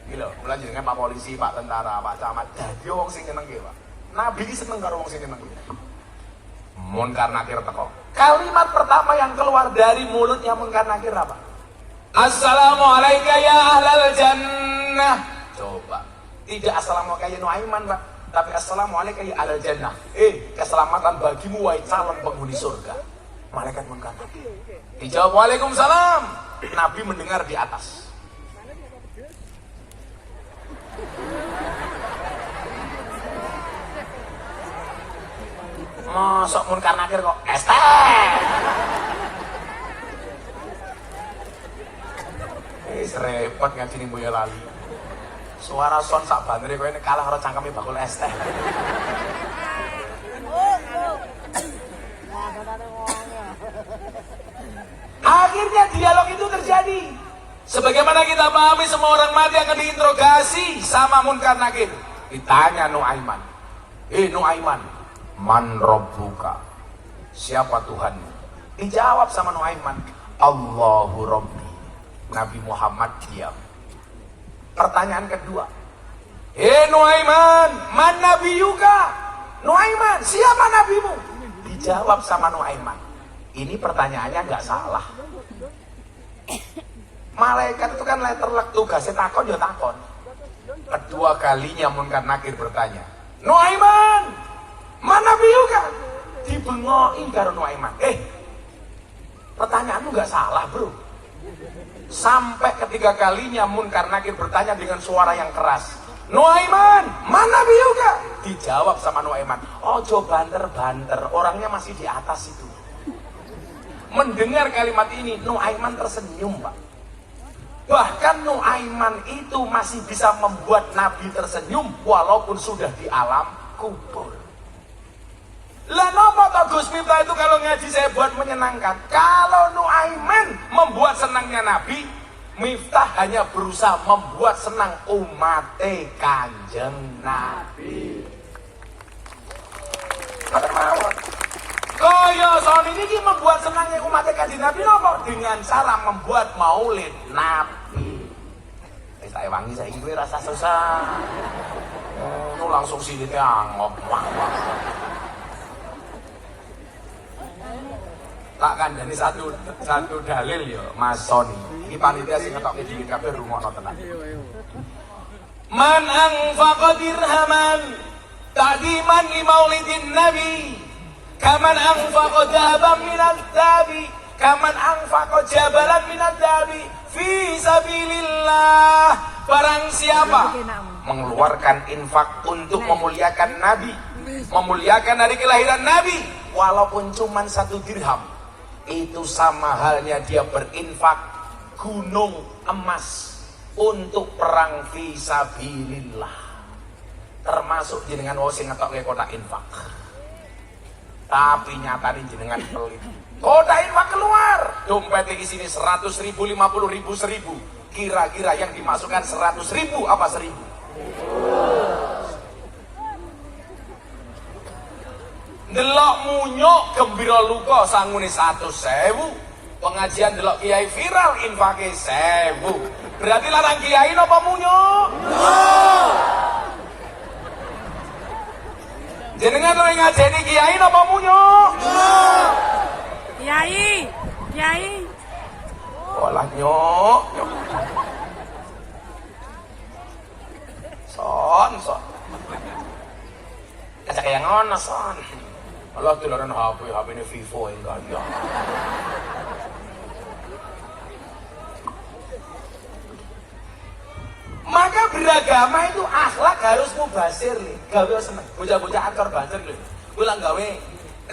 Gila, mulai jenengan Pak Polisi, Pak Tentara, Pak Camat, dadi wong sing seneng Pak. Nabi iki seneng karo wong sing seneng. Munkar Nakir teko. Kalimat pertama yang keluar dari mulutnya Munkar Nakir apa? Assalamualaikum ya ahlal jannah. Coba, tidak assalamualaikum ya Nuaiman Pak, tapi assalamualaikum ya ahlal jannah. Keselamatan bagimu wahai calon penghuni surga. Malaikat Munkar Nakir. Dijawab Waalaikumsalam. Nabi mendengar di atas. Masuk Munkar Nakir kok repot ngajini Boyo Lali. Suara Son sak bandere kowe nek kalah karo cangkeme bakul es teh. Akhirnya dialog itu terjadi. Sebagaimana kita pahami, semua orang mati akan diinterogasi sama Munkar Nakir. Ditanya Nuaiman, Nuaiman, man rabbuka? Siapa Tuhanmu? Dijawab sama Nuaiman, Allahu Rabbi. Nabi Muhammad diam. Pertanyaan kedua, Nuaiman, man nabiyuka? Nuaiman, siapa nabimu? Dijawab sama Nuaiman. Ini pertanyaannya nggak salah. Malaikat itu kan letterlek tugasnya takon ya takon. Kedua kalinya Munkar Nakir bertanya, Nuaiman, man nabiyuka? Dibengoki karo Nuaiman. Pertanyaanmu nggak salah bro. Sampai ketiga kalinya Munkar Nakir bertanya dengan suara yang keras, Nuaiman, mana biyuka? Dijawab sama Nuaiman, ojo banter-banter, orangnya masih di atas itu. Mendengar kalimat ini, Nuaiman tersenyum Pak. Bahkan Nuaiman itu masih bisa membuat Nabi tersenyum walaupun sudah di alam kubur. Lah napa to Gus Miftah itu kalau ngaji saya buat menyenangkan. Kalau Nuaiman membuat senangnya Nabi, Miftah hanya berusaha membuat senang umat Kanjeng Nabi. Kaya Sony ini membuat senangnya umat Kanjeng Nabi napa? Dengan cara membuat maulid Nabi. Saya wangi saya ini rasa susah. Nu langsung sini teh angop. Tak kandhani satu dalil ya Mas Sony. Ini panitia sing ngetokke dhewe kabeh rumono tenan. Man anfaqa dirhaman ta'diman li maulidin nabi kaman anfaqa dhahaban minadz dhahabi kaman anfaqa jabalan minadz dhahabi fi sabilillah. Barang siapa mengeluarkan infak untuk memuliakan nabi memuliakan hari kelahiran Nabi, walaupun cuma 1 dirham, itu sama halnya dia berinfak gunung emas untuk perang fisabilillah. Termasuk jenengan wong sing ngetokke kotak infak. Tapi nyatane jenengan pelit. Kotak infak keluar, dompet iki sini 100.000, 50.000, 1.000. Kira-kira yang dimasukkan 100.000 apa 1.000? Delok munyuk gembira luka sangune 100.000. Pengajian delok kiai viral infake 1.000. Berarti larang kiai napa munyuk? Jenengan luwih ngajeni kiai napa munyuk? Kiai. Olah nyok. Son. Kaca kayak ngono son. Allah tularan HP ini Vivo enggak ya. Maka beragama itu akhlak harus mubasir nih. Gawe seneng. Bocah-bocah Ansor Banjar lho. Ulang gawe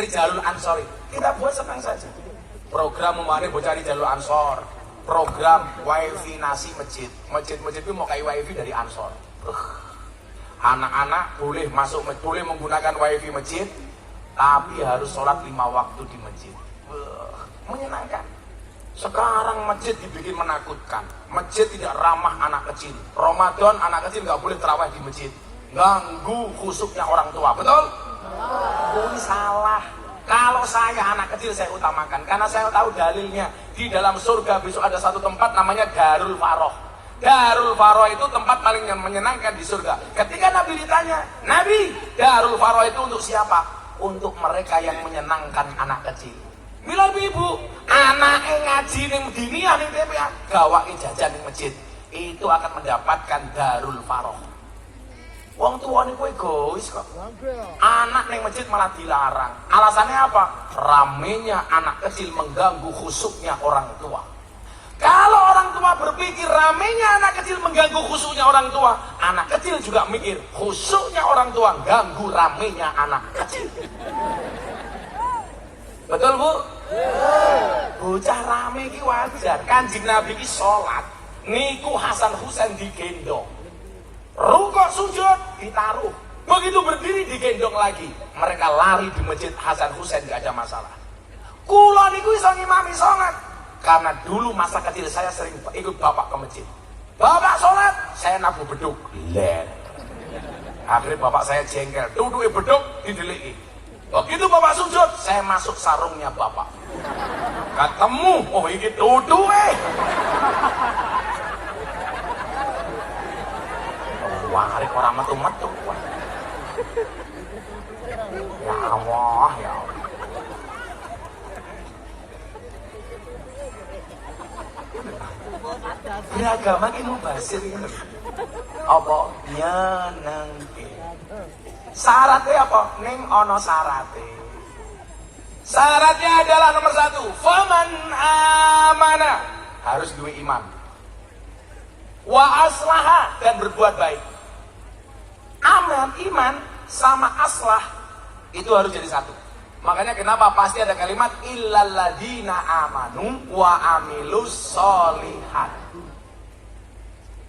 Rijalul Ansori. Kita buat senang saja. Program memane bocah Rijalul Ansor. Program wifi nasi masjid. Masjid-masjid itu mau kayak wifi dari Ansor. Anak-anak boleh masuk, boleh menggunakan wifi masjid, tapi harus sholat 5 waktu di masjid. Menyenangkan. Sekarang masjid dibikin menakutkan. Masjid tidak ramah anak kecil. Ramadan anak kecil nggak boleh terawih di masjid. Ganggu khusyuknya orang tua. Betul? Ini salah. Kalau saya anak kecil saya utamakan, karena saya tahu dalilnya. Di dalam surga besok ada satu tempat namanya Darul Faroh. Darul Faroh itu tempat paling menyenangkan di surga. Ketika Nabi ditanya, Nabi, Darul Faroh itu untuk siapa? Untuk mereka yang menyenangkan anak kecil. Mila ibu, anaknya ngaji ning diniyah ning TPA, gawake jajan ning masjid, itu akan mendapatkan Darul Faroh. Wong tua niku egois kok. Anak ning masjid malah dilarang. Alasannya apa? Ramenya anak kecil mengganggu khusyuknya orang tua. Kalau orang tua berpikir ramenya anak kecil mengganggu khusyuknya orang tua, anak kecil juga mikir khusyuknya orang tua ganggu ramenya anak kecil. Betul bu? Bocah rame ki wajar. Kanjeng Nabi ki sholat niku Hasan Husain digendong, rukuk sujud ditaruh, begitu berdiri digendong lagi. Mereka lari di masjid Hasan Husain gak ada masalah. Kula niku iso ngimami sholat karena dulu masa kecil saya sering ikut bapak ke masjid. Bapak sholat, saya nabuh beduk. Akhirnya bapak saya jengkel, duduke beduk dideliki. Begitu bapak sujud, saya masuk sarungnya bapak. Ketemu, oh ini duduk wah, hari orang metu-metu. Ya Allah, ya Allah. Beragama ini mubasir ini. Apa? Nyenengke. Syaratnya apa? Ning ono syaratnya. Syaratnya adalah nomor 1, faman amana, harus duwe iman. Wa aslaha, dan berbuat baik. Aman, iman sama aslah itu harus jadi satu. Makanya kenapa pasti ada kalimat illalladzina amanu wa amilus sholihat.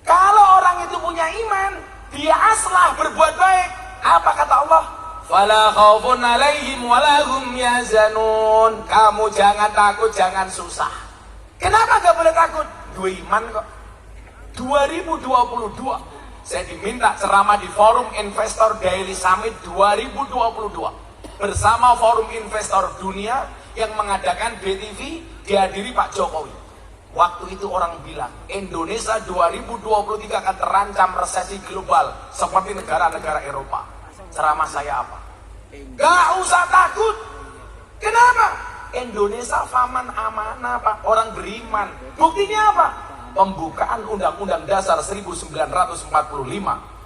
Kalau orang itu punya iman, dia aslah berbuat baik, apa kata Allah? Fala khaufun alaihim walahum yazanun. Kamu jangan takut, jangan susah. Kenapa gak boleh takut? Dua iman kok. 2022 saya diminta ceramah di Forum Investor Daily Summit 2022 bersama Forum Investor Dunia yang mengadakan BTV, dihadiri Pak Jokowi. Waktu itu orang bilang Indonesia 2023 akan terancam resesi global seperti negara-negara Eropa. Ceramah saya apa? Gak usah takut. Kenapa? Indonesia faman amanah Pak, orang beriman. Buktinya apa? Pembukaan Undang-Undang Dasar 1945.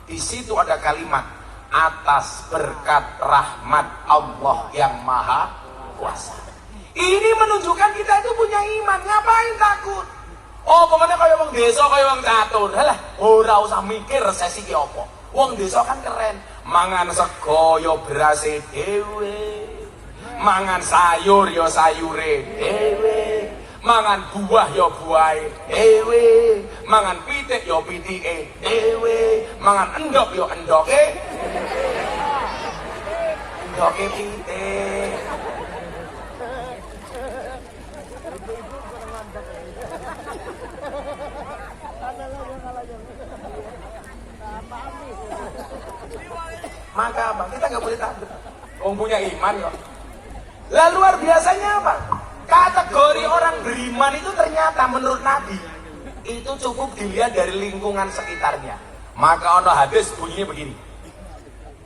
Di situ ada kalimat atas berkat rahmat Allah yang Maha Kuasa. Ini menunjukkan kita itu punya iman. Ngapain takut? Oh, pokoknya kayak wong desa, kayak wong catur. Halah, ora usah mikir resesi ki apa. Wong desa kan keren. mangan sego yo berase dhewe, mangan sayur yo sayure dhewe, mangan buah yo buahe dhewe, mangan pitik yo pitike dhewe, mangan endok yo endoke pitik. Maka apa? Kita nggak boleh takut. Punya iman kok. Lah luar biasanya apa? Kategori orang beriman itu ternyata menurut Nabi itu cukup dilihat dari lingkungan sekitarnya. Maka ono hadis bunyinya begini.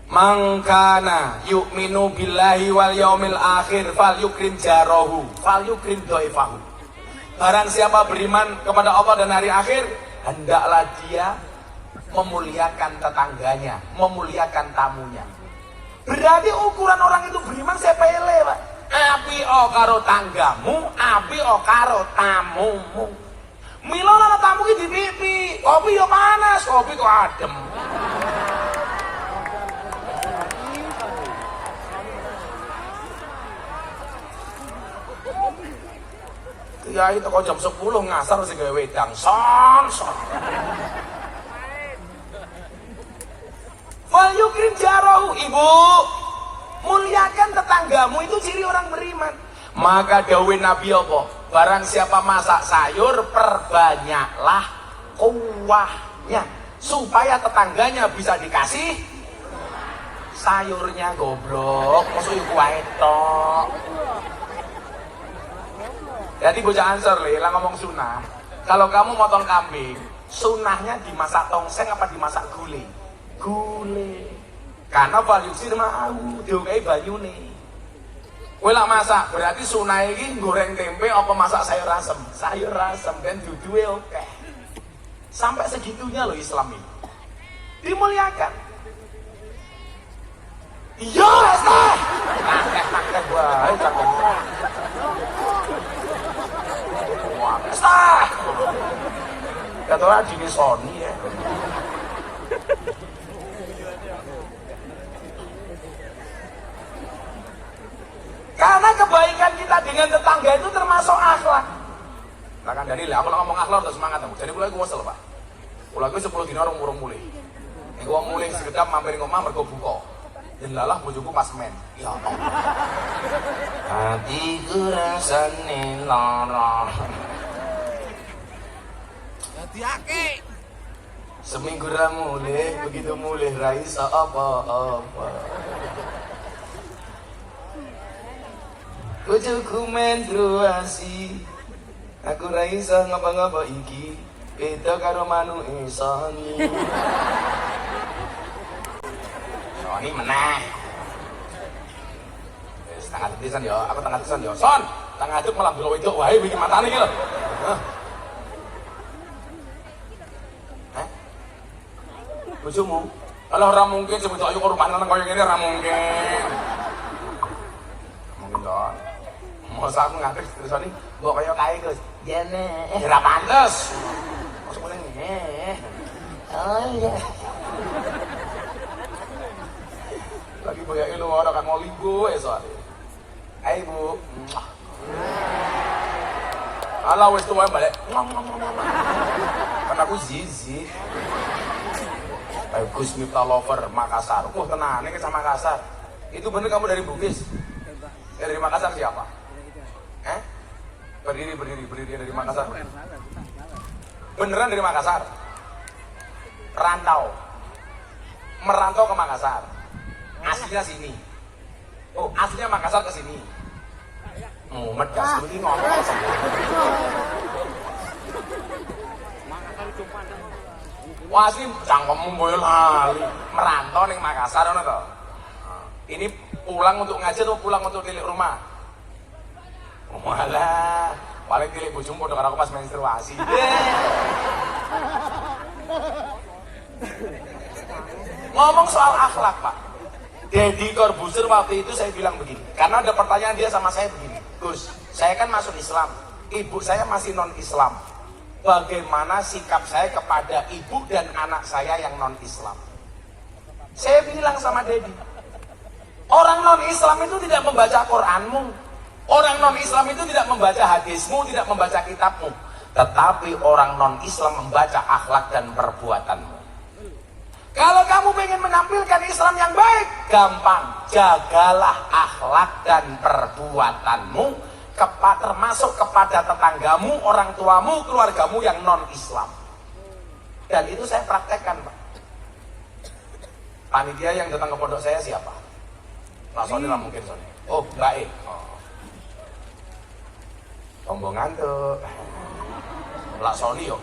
Mangkana yu'minu billahi wal yaumil akhir fal yukrim jarahu fal yukrim dhaifahu. Barang siapa beriman kepada Allah dan hari akhir, hendaklah dia memuliakan tetangganya, memuliakan tamunya. Berarti ukuran orang itu beriman sepele, Pak. Api o karo tanggamu, api o karo tamumu. Milo ana tamu ki dipipi, kopi yo panas, kopi kok adem. Ya itu kok jam 10 ngasar sing gawe wedang. Son. Wal yukrim jarahu, ibu. Muliakan tetanggamu, itu ciri orang beriman. Maka dawuh Nabi apa? Barang siapa masak sayur, perbanyaklah kuahnya supaya tetangganya bisa dikasih sayurnya. Goblok, maksudnya kuah tok. Jadi bocah Ansor lah ngomong sunah. Kalau kamu motong kambing, sunahnya dimasak tongseng apa dimasak gulai? Gulai. Karena valuasi mau diukai banyune. Kowe lak masak, berarti sunah iki goreng tempe apa masak sayur asem? Sayur asem kan duduhe oke. Sampai segitunya loh Islam ini. Dimuliakan. Iya, Ustaz. Nah, wae cakep. Ustaz. Kata orang dini Sony ya. Karena kebaikan kita dengan tetangga itu termasuk akhlak. Nah kan dari lah, kalau ngomong akhlak terus semangat aku. Jadi mulai gue kesel pak. Mulai gue 10 dina orang mulai. Ini gue mulai sekedap mampir ngomong mergo buka. Dan lalah bojoku pas men. Ya Allah. Hatiku rasane lara. Hati-hati. Seminggu ra mulai, begitu mulai ra iso apa-apa. Bojoku menstruasi, aku ra iso ngapa-ngapa iki. Beda karo manuk Sony. Sony meneh. Wis tengah tisan yo, aku tengah tisan yo. Son, tengah aduk malah delok wedok wae bikin matane iki lho. Bojomu? Alah ora mungkin sebut ayo korban lanang koyo ngene ora mungkin. Mungkin dong. Masa aku ngatur terus ini mbok kaya kae Gus. Ya nek. Ora pantes. Masuk meneh. Oh iya. Lagi boya lu ora kan mau ligo esok. Hai Bu. Alah wis tuwa balik. Kan aku zizi. Gus Miftah Lover Makassar. Wah tenang, ini sama Makassar. Itu bener kamu dari Bugis? Dari Makassar siapa? Berdiri dari Makassar. Beneran dari Makassar? Merantau ke Makassar. Aslinya sini. Oh, aslinya Makassar ke sini. Mumet gas ini ngomong. Wah sih cangkemmu boyo lali. Merantau ning Makassar ngono to. Ini pulang untuk ngaji atau pulang untuk tilik rumah? Walah, paling tilik bojomu padha karo aku pas menstruasi. Ngomong soal akhlak, Pak. Deddy Corbuzier waktu itu saya bilang begini, karena ada pertanyaan dia sama saya begini. Gus, saya kan masuk Islam. Ibu saya masih non-Islam. Bagaimana sikap saya kepada ibu dan anak saya yang non-Islam? Saya bilang sama Dedi, orang non-Islam itu tidak membaca Quranmu, orang non-Islam itu tidak membaca hadismu, tidak membaca kitabmu, tetapi orang non-Islam membaca akhlak dan perbuatanmu. Kalau kamu ingin menampilkan Islam yang baik, gampang, jagalah akhlak dan perbuatanmu, termasuk kepada tetanggamu, orang tuamu, keluargamu yang non-Islam. Dan itu saya praktekkan, Pak. Panitia yang datang ke pondok saya siapa? Pak Sony lah mungkin Sony. Oh, baik. Oh. Tombongan tuh. Pak Sony yo.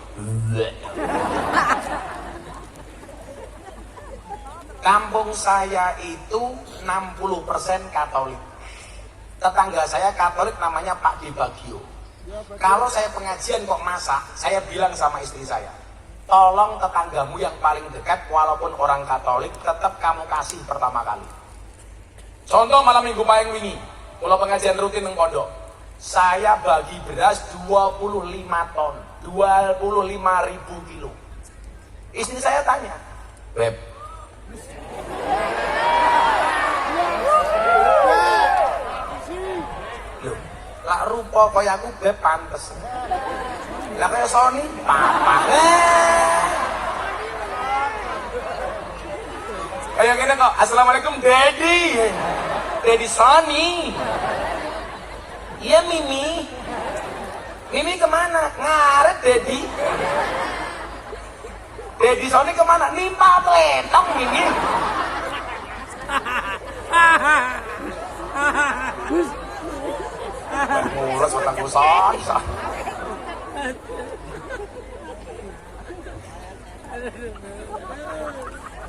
Kampung saya itu 60% Katolik. Tetangga saya Katolik namanya Pak Dibagio. Kalau saya pengajian kok masak, saya bilang sama istri saya, tolong tetanggamu yang paling dekat walaupun orang Katolik tetap kamu kasih pertama kali. Contoh malam minggu paling wingi, kalau pengajian rutin nang pondok, saya bagi beras 25 ton, 25.000 kilo. Istri saya tanya, Beb, loh, lah rupa kaya aku Beb pantes. Lah kaya Sony, papa. Kayak gini kok, Assalamualaikum Dedi. Dedi Sony. Iya Mimi. Mimi kemana? Ngaret Dedi. Dedi Sony kemana? Nimpa tletong Mimi. Mulus otakku Sony.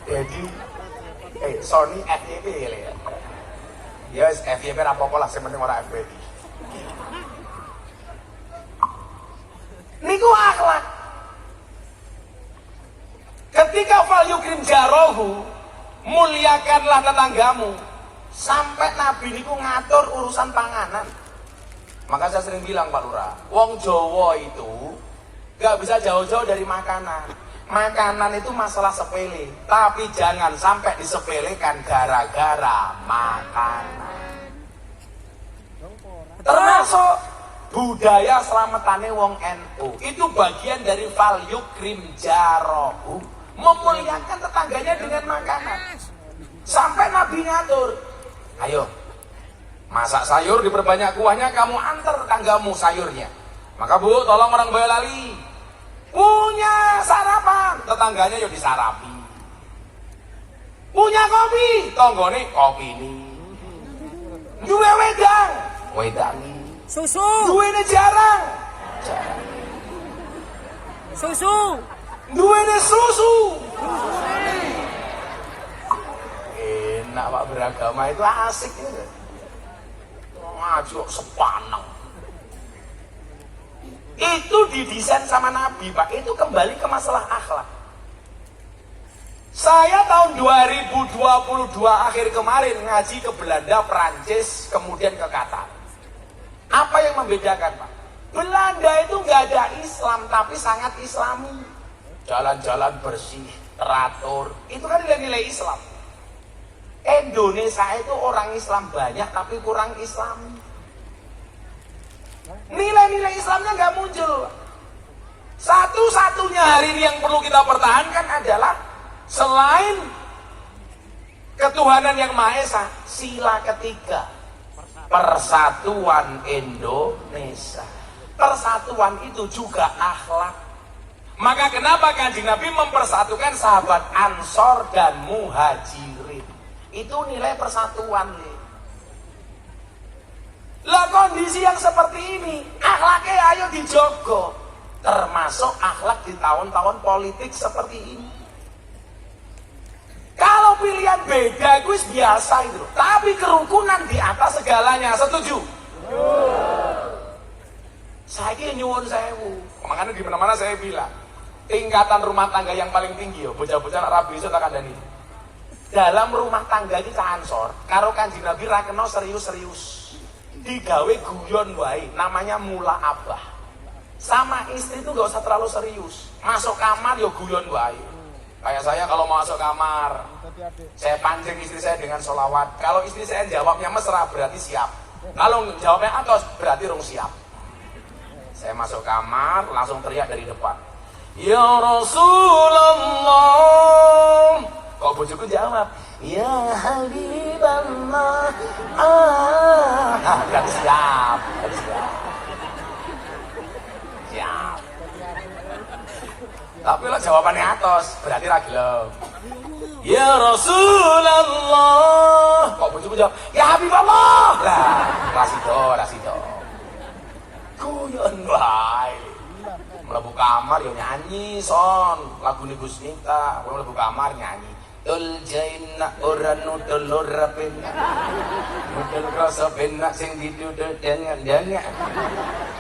Dedi, Sony FYP ya. Ya FYP apa-apa lah, yang penting orang FYP. Niku akhlak. Ketika value krim jarohu, muliakanlah tetanggamu. Sampai Nabi niku ngatur urusan panganan. Maka saya sering bilang Pak Lurah, wong Jawa itu gak bisa jauh-jauh dari makanan. Makanan itu masalah sepele, tapi jangan sampai disepelekan gara-gara makanan. Termasuk budaya selamatane wong NU, itu bagian dari value krim jarohu, memuliakan tetangganya dengan makanan. Sampai Nabi ngatur, ayo masak sayur diperbanyak kuahnya, kamu antar tetanggamu sayurnya. Maka Bu, tolong orang Boyolali punya sarapan, tetangganya yuk disarapi. Punya kopi, tonggone kopi ini. Duwe wedang, wedangi. Susu. Duwene jarang. Susu. Duwene susu. Enak Pak, beragama itu asik gitu. Ngaji sepaneng. Itu didesain sama Nabi Pak, itu kembali ke masalah akhlak. Saya tahun 2022 akhir kemarin ngaji ke Belanda, Perancis, kemudian ke Qatar. Apa yang membedakan Pak? Belanda itu nggak ada Islam tapi sangat Islami. Jalan-jalan bersih, teratur, itu kan nilai-nilai Islam. Indonesia itu orang Islam banyak tapi kurang Islami. Nilai-nilai Islamnya nggak muncul. Satu-satunya hari ini yang perlu kita pertahankan adalah selain ketuhanan yang Maha Esa, sila ketiga, persatuan Indonesia. Persatuan itu juga akhlak. Maka kenapa Kanjeng Nabi mempersatukan sahabat Ansor dan Muhajirin? Itu nilai persatuan. Lah kondisi yang seperti ini, akhlaknya ayo dijogo. Termasuk akhlak di tahun-tahun politik seperti ini. Kalau pilihan beda itu biasa itu, tapi kerukunan di atas segalanya. Setuju? Saya kira nyuwun sewu. Makanya di mana-mana saya bilang, tingkatan rumah tangga yang paling tinggi yo, bocah-bocah Rabi iso tak kandhani. Dalam rumah tangga iki Ansor, karo Kanjeng Nabi ra kena serius-serius. Digawe guyon wae, namanya mula abah. Sama istri itu gak usah terlalu serius. Masuk kamar yo guyon wae. Kayak saya kalau mau masuk kamar, saya pancing istri saya dengan sholawat. Kalau istri saya jawabnya mesra berarti siap. Kalau jawabnya atos berarti rung siap. Saya masuk kamar langsung teriak dari depan, ya Rasulullah. Kok bojoku jawab, ya Habiballah. Berarti siap, berarti siap. Siap. Tapi lo jawabannya atos berarti ra gelem. Ya Rasulullah. Kok bojoku jawab, ya Habiballah. Lah, rasido. Guyon wae. Mlebu kamar yo nyanyi son, lagune Gus Miftah. Mlebu kamar nyanyi. Tul jaina ora nudul ora penak. Nudul rasa penak sing didudul dengan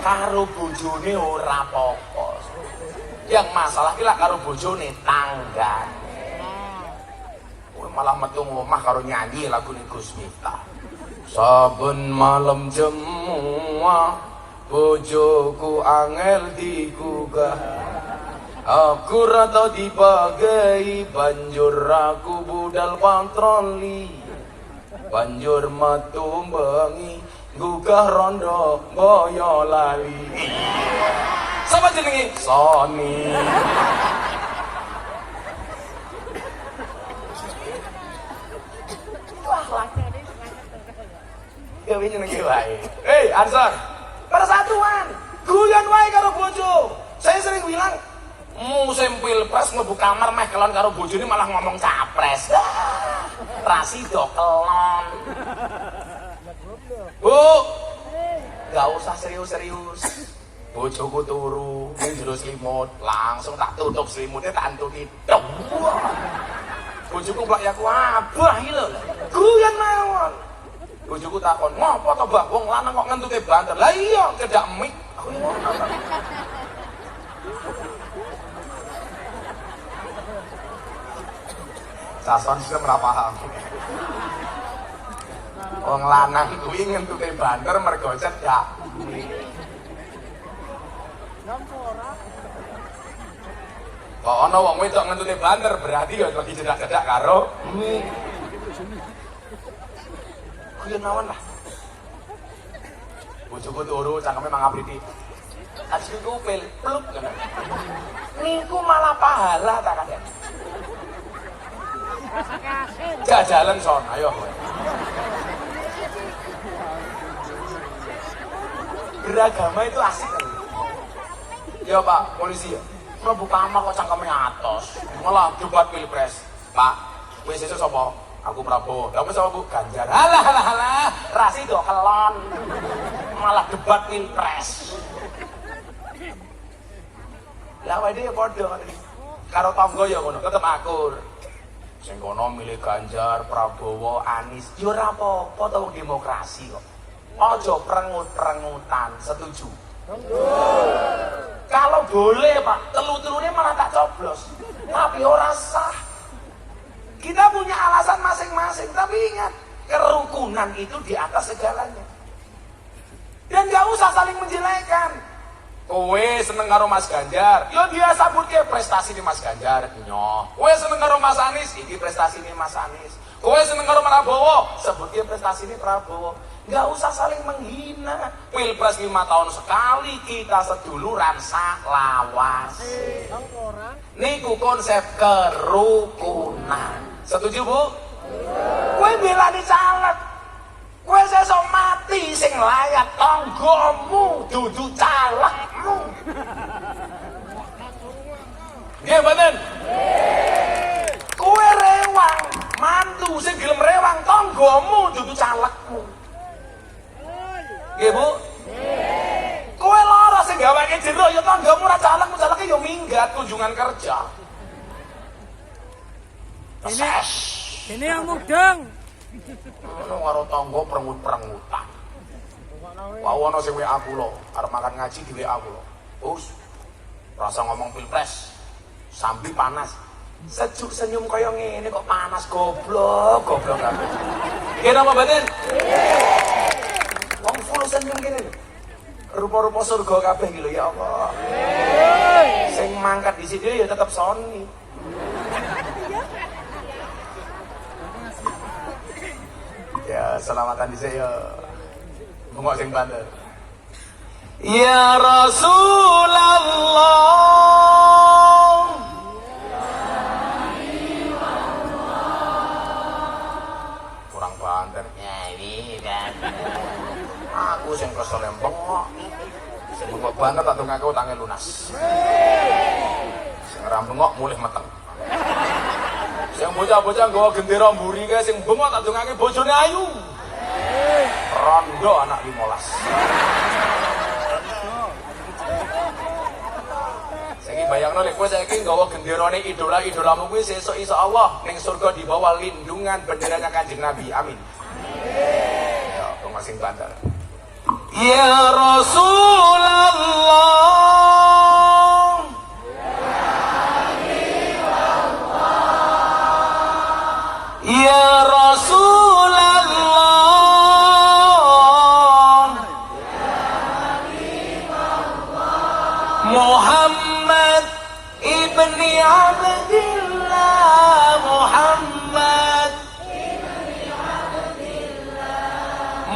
karo bojone ora apa-apa. Yang masalah ki lak karo bojone tanggane. Malah metu omah karo nyanyi lagune Gus Miftah. Saben malam Jumat bojoku angel digugah, aku rata dibagai, banjur aku budal patroli, banjur metu bengi gugah rondo Boyolali. Sapa jenenge? Sony. Gawe jenenge wae. Hei, Ansor. Persatuan, guyon wae karo bojo. Saya sering bilang, musim pilpres mlebu kamar meh kelon karo bojone malah ngomong capres. Rasido kelon. Bu, gak usah serius-serius. Bojoku turu ning jero selimut, langsung tak tutup selimutnya tak antuti. Bojoku plak ya ku abah iki lho. Guyon mawon. Bojoku takon, "Ngopo to, Mbak? Wong lanang kok ngentute banter?" Lah iya, cedak mik. Aku ngono. Sason sing ora paham. Wong lanang kuwi ngentute banter mergo cedak mik. Kok ana wong wedok ngentute banter berarti ya lagi cedak-cedak karo mik. Kuyon mawon lah. Bojoku turu cangkeme mangabriti. Ajiku pel peluk kan. Niku malah pahala tak kadang. Jajalan son, ayo. Beragama itu asik kan. Ya Pak, polisi ya. Mlebu kamar kok cangkeme atos. Malah debat pilpres. Pak, wis sesuk sapa? Aku Prabowo. Lah wis sapa Bu? Ganjar. Halah, rasido kelon. Malah debat pilpres. Lah wae dhewe padha karo tangga ya ngono, tetep akur. Sing kono milih Ganjar, Prabowo, Anies, ya ora apa-apa to wong demokrasi kok. Aja prengut-prengutan, setuju? Kalau boleh Pak, telu-telune malah tak coblos. Tapi ora sah. Kita punya alasan masing-masing, tapi ingat, kerukunan itu di atas segalanya. Dan gak usah saling menjelekan. Kowe seneng karo Mas Ganjar, ya dia sabut ke prestasi di Mas Ganjar, nyoh. Kowe seneng karo Mas Anies, iki prestasi ini Mas Anies. Kowe seneng karo Prabowo, sebut ke prestasi ini Prabowo. Gak usah saling menghina. Pilpres 5 tahun sekali, kita seduluran lawas. Niku konsep kerukunan. Setuju Bu? Kowe belani caleg. Kowe sesuk mati sing layak tanggamu dudu calegmu. Nggih mboten? Kowe rewang, mantu sing gelem rewang tanggamu dudu calegmu. Nggih Bu? Kowe lara sing gaweke jero ya tanggamu ra calegmu, calege ya minggat kunjungan kerja. Ini yang mudeng. Ono karo tangga prengut-prengutan. Wah ono sing WA kula, arep makan ngaji di WA kula. Us, rasa ngomong pilpres. Sambil panas. Sejuk senyum kaya ngene kok panas goblok kabeh. Nggih napa mboten? Wong full senyum kene. Rupa-rupa surga kabeh iki lho ya Allah. Sing mangkat di sini ya tetep Sony. selawatan dhisik ya. Bengok sing banter. Ya Rasulullah Kurang banter. Nyanyi dan Aku sing kesel bengok. Sing bengok banter tak tungake utange lunas. Sing ora bengok mulih meteng. Sing bocah-bocah nggawa gendera mburi kae sing bengok tak tungake bojone ayu. Rondo anak 15. Saiki bayangno lek kowe saiki nggawa genderane idola-idolamu kuwi sesuk insyaallah ning surga di bawah lindungan benderanya Kanjeng Nabi. Amin. Ya, bengok sing banter. Ya Rasulullah Ya Rasulullah Muhammad ibni Abdillah Muhammad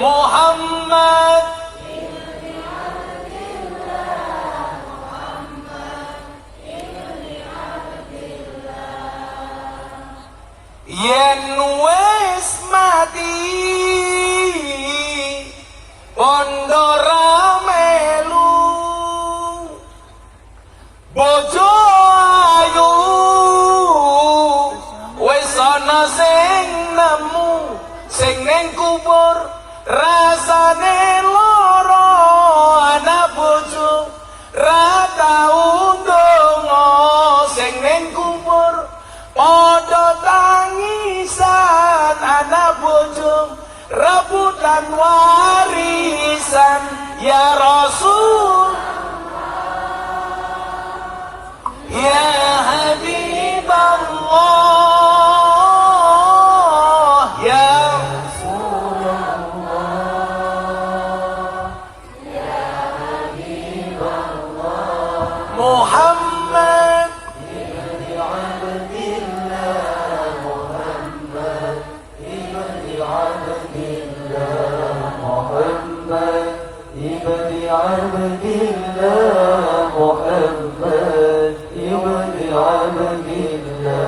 Muhammad yen wis mati pondo ra melu bojo ayu wis ana sing nemu sing ning kubur rasane lara anak bojo ra tau ndonga sing ning kubur padha tangisan anak bojo rebutan warisan ya Rasul ya Habib Allah ya Muhammad ibni Abdillah Muhammad ibni Abdillah.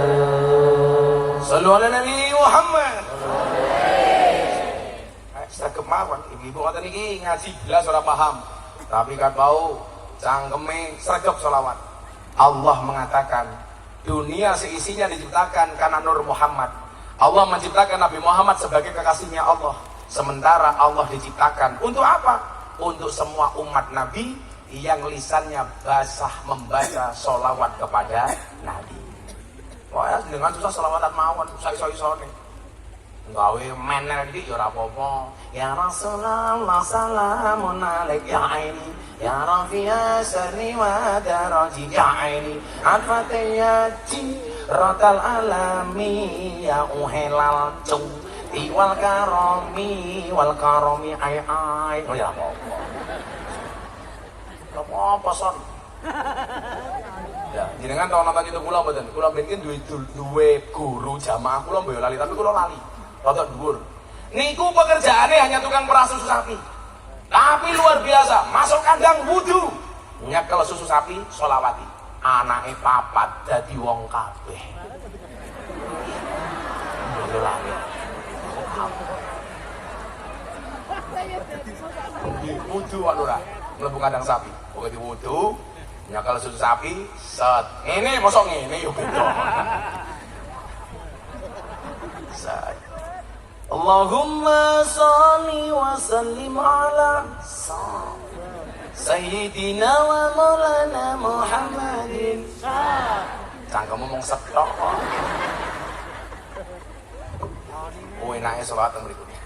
Sallu ala Nabi Muhammad. Saged mawon ibu-ibu ngoten iki ngaji belas ora paham. Tapi kan bau cangkeme sregep selawat. Allah mengatakan dunia seisinya diciptakan karena Nur Muhammad. Allah menciptakan Nabi Muhammad sebagai kekasihnya Allah. Sementara Allah diciptakan untuk apa? Untuk semua umat Nabi yang lisannya basah membaca sholawat kepada Nabi. Wah, dengan susah sholawatan mawon, iso-isone. Gawe menel iki ya ora apa-apa. Ya Rasulullah salamun alaik ya aini ya rafi'a sirri wa daraji ya aini atfataya rotal alami ya uhelal cung wal karomi ay oh ya apa son ya jenengan tau nonton YouTube kula mboten kula mbiyen duwe guru jamaah kula mboyo lali tapi kula lali rada dhuwur niku pekerjaane hanya tukang peras susu sapi tapi luar biasa masuk kandang wudu nyekel susu sapi sholawati anake papat dadi wong kabeh lho lali wudu ora mlebu kandang sapi pokoke di wudu nyekel susu sapi set ini mosok ngene yo beda set Allahumma sholli wa sallim ala Sayyidina wa maulana Muhammadin cangkemmu mung setok oh enake sholawatan berikutnya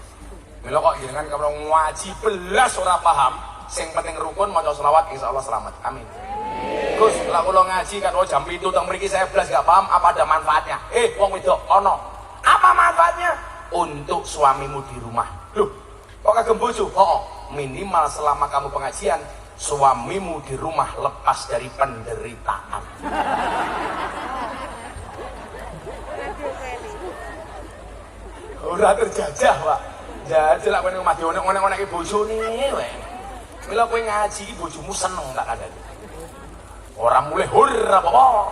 mila kok jenengan kalau ngaji belas ora paham sing penting rukun maca sholawat insyaallah selamat amin Gus lah kula ngaji kan jam 7 teng mriki saya belas gak paham apa ada manfaatnya wong wedok ono apa manfaatnya untuk suamimu di rumah. Loh, kok kagem bojo? Minimal selama kamu pengajian, suamimu di rumah lepas dari penderitaan. Udah terjajah, Pak. Jajal aku ning omah dionek-onek bojone wae. Mila kowe ngaji iki bojomu seneng tak kandhani. Orang mulai hur apa-apa.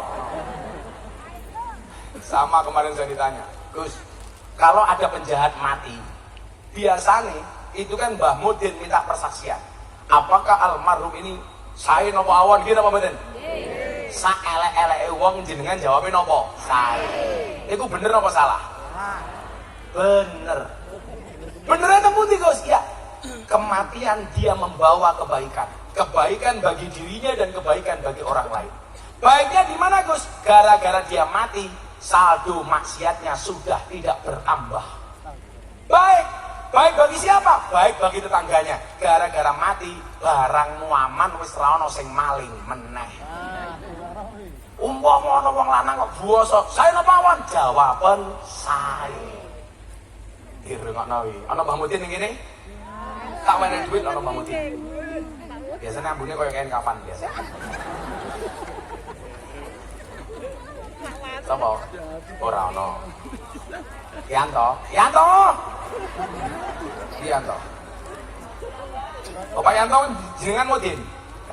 Sama kemarin saya ditanya, Gus, kalau ada penjahat mati, biasanya itu kan Mbah Mudin minta persaksian. Apakah almarhum ini saya nopo awan gitu apa mboten? Sa elek-eleke wong jenengan jawabnya nopo? Saya. Itu bener apa salah? Bener. Beneran temu Gus? Ya. Kematian dia membawa kebaikan. Kebaikan bagi dirinya dan kebaikan bagi orang lain. Baiknya di mana Gus? Gara-gara dia mati, saldo maksiatnya sudah tidak bertambah. Baik. Baik bagi siapa? Baik bagi tetangganya. Gara-gara mati, barangmu aman wis ra ono sing maling meneh. Umpama ana wong lanang kok buasa, "Saya napa awan?" Jawaban saya. Dirungokno iki. Ana Mbah Mudin ning kene? Tak wenehi duit ana Mbah Mudin. Biasanya ambune koyo kain kapan biasa. Sapa? Ora ono. Yanto. Yanto. Yanto. Bapak Yanto jenengan Mudin.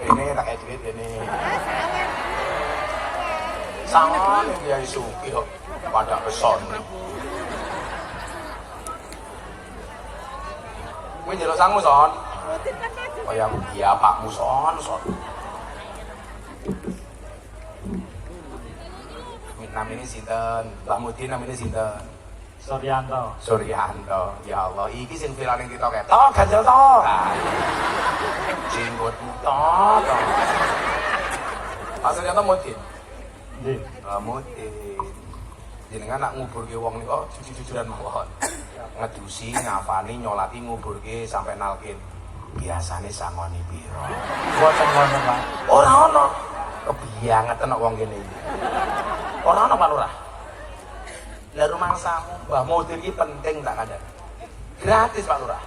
Ini tak kayak duit ini. Sangon dia isu kok pada peson. Kowe njaluk sangu son. Kaya aku dia Pakmu son. Namanya sinten? Mbah Mudin namanya sinten? Suryanto. Ya Allah, iki sing viral ning TikTok ketok ganjel to. Jenggotmu to. Pak Suryanto Mudin. Nggih. Mudin. Jenengan nak nguburke wong niku jujur-jujuran mawon. Ngedusi, ngafani, nyolati, nguburke sampai nalkin. Biasane sangoni piro? Mboten wonten, Pak. Ora ono. Kebiangeten kok wong kene iki. Ora ono Pak Lurah. Lah rumangsamu Mbah Mudin iki penting tak kandhani. Gratis Pak Lurah.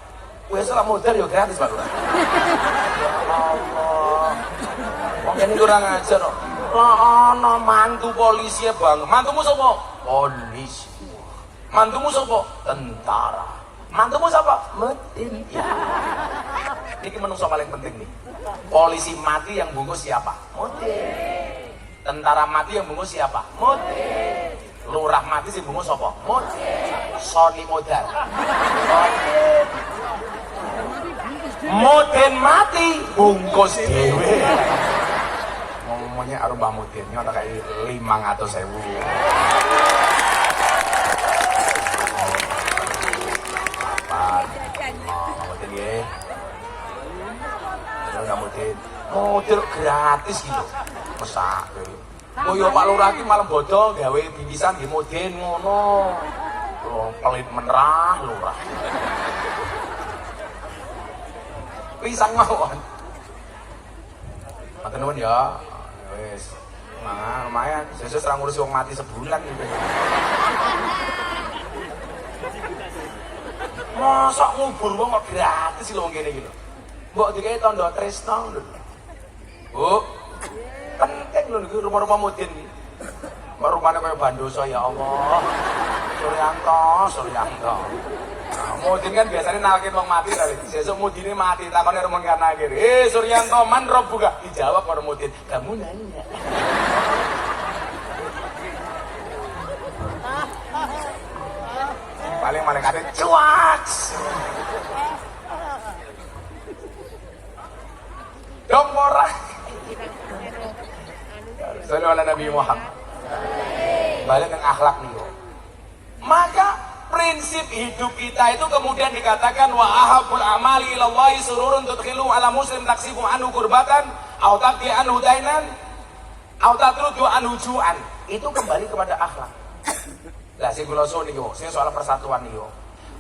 Wis ora modal ya gratis Pak Lurah. Ya Allah. Wong kene kurang ajar kok. Lah ana mantu polisi Bang. Mantumu sapa? Polisi. Mantumu sapa? Tentara. Mantumu sapa? Mudin. Ya. Ini menungso paling penting nih. Polisi mati yang bungkus siapa? Mudin. Tentara mati yang bungkus siapa? Mudin. Lurah mati sing bungkus sapa? Mudin. Soni modal. Mudin. Mudin mati bungkus dhewe. Ngomongnya arum Mbah Mudin nyata kayak 500.000. Mudin nggih. Mbah Mudin. Model gratis gitu. Mesak. Oh ya Pak Lurah iki malam bodol gawe bingkisan nggih Mudin ngono. Oh, pelit menerah Lurah. Pisang mawon. Matur nuwun ya. Wis. Nah, lumayan. Sesuk ora ngurusi wong mati sebulan gitu. Mosok ngubur wong kok gratis lho wong kene iki lho. Mbok dikei tanda tresno lho. Bu. Penting lho niku rumah-rumah Mudin iki. Kok rupane kaya bandoso ya Allah. Suryanto. Nah, Mudin kan biasanya nalkin wong mati tapi sesuk Mudine mati takone rumah kana akhir. Suryanto man buka. Dijawab karo Mudin, "Kamu nanya." Paling kate cuak. Dong ora. Sallallahu alaihi Nabi Muhammad. Balik dengan akhlak nih. Maka prinsip hidup kita itu kemudian dikatakan wa ahabul amali ilallahi sururun tudkhilu ala muslim taksifu anhu kurbatan au taqdi anhu dainan au tatrudu anhu ju'an. Itu kembali kepada akhlak. Lah sing kula suwun niku, sing soal persatuan niku.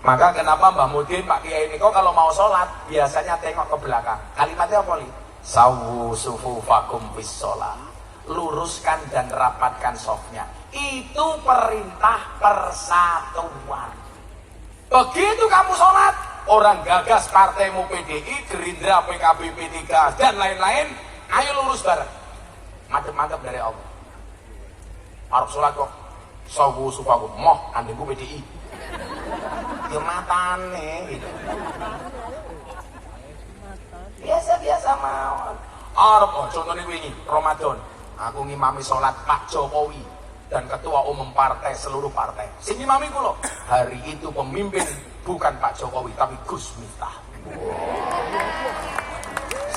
Maka kenapa Mbah Mudin Pak Kiai niku kalau mau sholat biasanya tengok ke belakang. Kalimatnya apa nih? Sawu sufufakum fis sholat. Luruskan dan rapatkan sofnya. Itu perintah persatuan. Begitu kamu sholat, orang gagas partaimu PDI, Gerindra, PKB, P3 dan lain-lain, ayo lurus bareng. Mantap-mantap dari Allah. Arab sholat kok sawu sufakum moh andengku PDI. ya matane gitu. Biasa-biasa mawon. Arep contohnya wingi Ramadan, aku ngimami sholat Pak Jokowi dan ketua umum partai seluruh partai. Sing ngimami kula. Hari itu pemimpin bukan Pak Jokowi tapi Gus Miftah.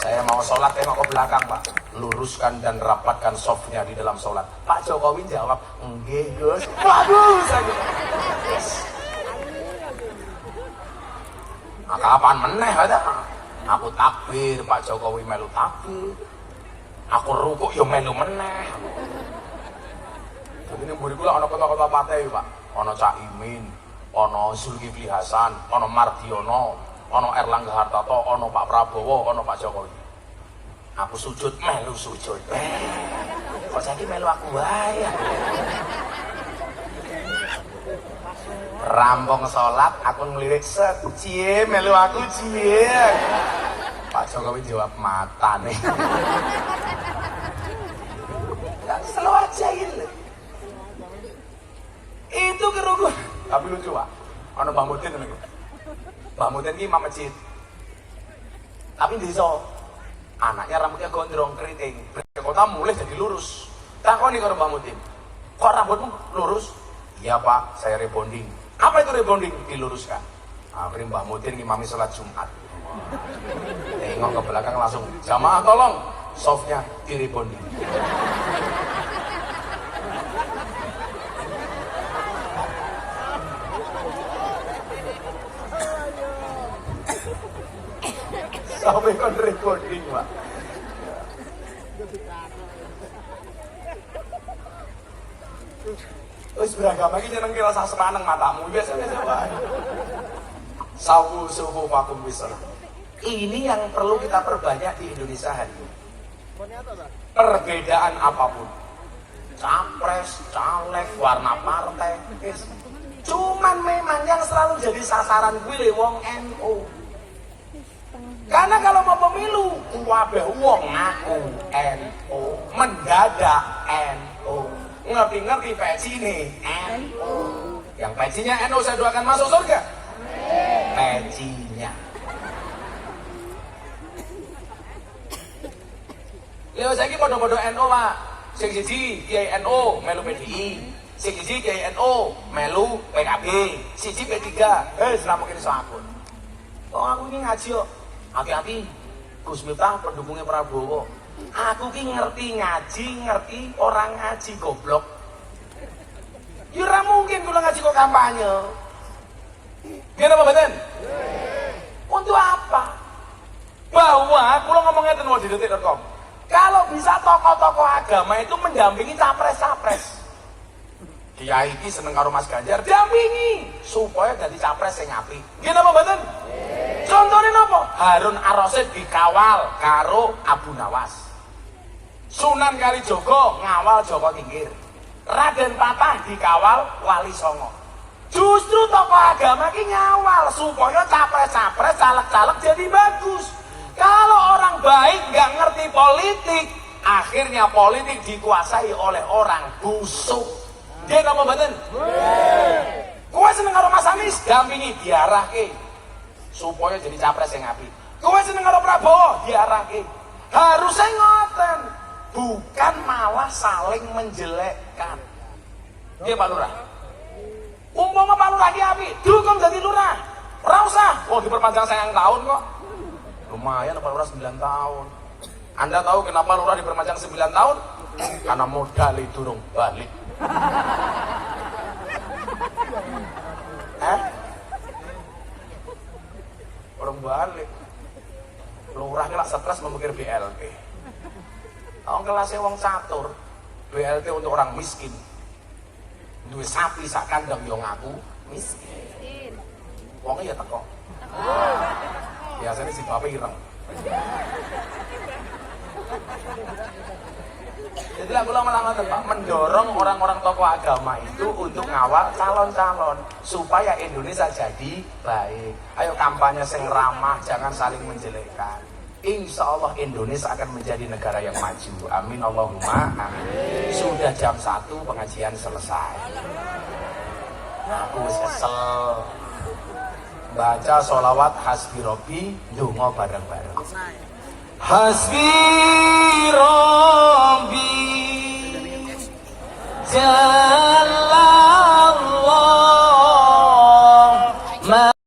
Saya mau sholat tengok ke belakang Pak, luruskan dan rapatkan softnya di dalam sholat. Pak Jokowi jawab, enggak Gus. Waduh, saya yes. Nah, kapan meneh ada? Aku takbir, Pak Jokowi melu takbir. Aku rukuk yo melu meneh. Jadi ini buri kula ana kota-kota partai Pak. Ana Cak Imin, ana Zulkifli Hasan, ana Mardiono, ana Erlangga Hartarto, ana Pak Prabowo, ana Pak Jokowi. Aku sujud melu sujud. Kok saiki melu aku wae. Rampung sholat, aku ngelirik set, cie, melu aku cie. Pak Jokowi jawab mata nih. Selalu aja gitu. Itu kerugun. Tapi lucu Pak. Ada Mbak Mutin namanya. Mbak Mutin ini imam masjid. Tapi di desa anaknya rambutnya gondrong keriting. Kota mulai jadi lurus. Takoni karo Mbak Mutin. Kok rambutmu lurus? Iya Pak, saya rebonding. Apa itu rebonding? Diluruskan. Akhirnya Mbak Mutin ngimami sholat Jumat. Tengok ke belakang langsung, jamaah tolong, softnya di rebonding. Sampai kon rebonding Pak. Wis beragama iki jeneng kira rasa semaneng matamu biasa-biasa wae. Sawu suhu vakum bisa. Ini yang perlu kita perbanyak di Indonesia hari ini. Perbedaan apapun, capres, caleg, warna partai, cuman memang yang selalu jadi sasaran gue wong NU. Karena kalau mau pemilu, kabeh wong ngaku NU, mendadak NU. Ngerti-ngerti peci ini NU. Yang pecinya NU saya doakan masuk surga. Pecinya. Lha saiki padha-padha NU Pak. Sing siji Kiai NU melu PDI, sing siji Kiai NU melu PKB, siji P3. Selama kene sakun. Kok aku ini ngaji kok. Hati-hati. Gus Miftah pendukungnya Prabowo. Aku ki ngerti ngaji, ngerti orang ngaji goblok. Ya ora mungkin kula ngaji kok kampanye. Gimana Pak Badan? Untuk apa? Bahwa kula ngomongnya tenan di detik.com. Kalau bisa tokoh-tokoh agama itu mendampingi capres-capres. Kiai iki seneng karo Mas Ganjar, dampingi supaya jadi capres sing apik. Nggih napa mboten? Contohnya napa? Harun Ar-Rasyid dikawal karo Abu Nawas. Sunan Kalijaga ngawal Joko Tingkir. Raden Patah dikawal Wali Songo. Justru tokoh agama ki ngawal supaya capres-capres, caleg-caleg jadi bagus. Kalau orang baik nggak ngerti politik, akhirnya politik dikuasai oleh orang busuk. Dia napa mboten? Kowe seneng karo Mas Anies, dampingi diarahke supaya jadi capres yang apik. Kowe seneng karo Prabowo, diarahke. Harusnya ngoten, bukan malah saling menjelekkan. Nggih Pak Lurah. Umpama Pak Lurah ki apik, dukung dadi lurah. Ora usah, diperpanjang sayang tahun kok. Lumayan Pak Lurah 9 tahun. Anda tahu kenapa Lurah diperpanjang 9 tahun? Karena modal itu durung balik. Orang balik. Lurah ki lak stres memikir BLT. Wong kelasnya wong catur. BLT untuk orang miskin. Duwe sapi sak kandang yo ngaku miskin. Wongnya ya teko. Biasanya si bapak ireng. Jadi aku lama-lama Pak mendorong orang-orang tokoh agama itu untuk ngawal calon-calon supaya Indonesia jadi baik. Ayo kampanye sing ramah, jangan saling menjelekkan. Insya Allah Indonesia akan menjadi negara yang maju. Amin Allahumma amin. Sudah jam 1 pengajian selesai. Aku kesel. baca sholawat hasbi robbi ndonga bareng-bareng. Hasbi Rabbi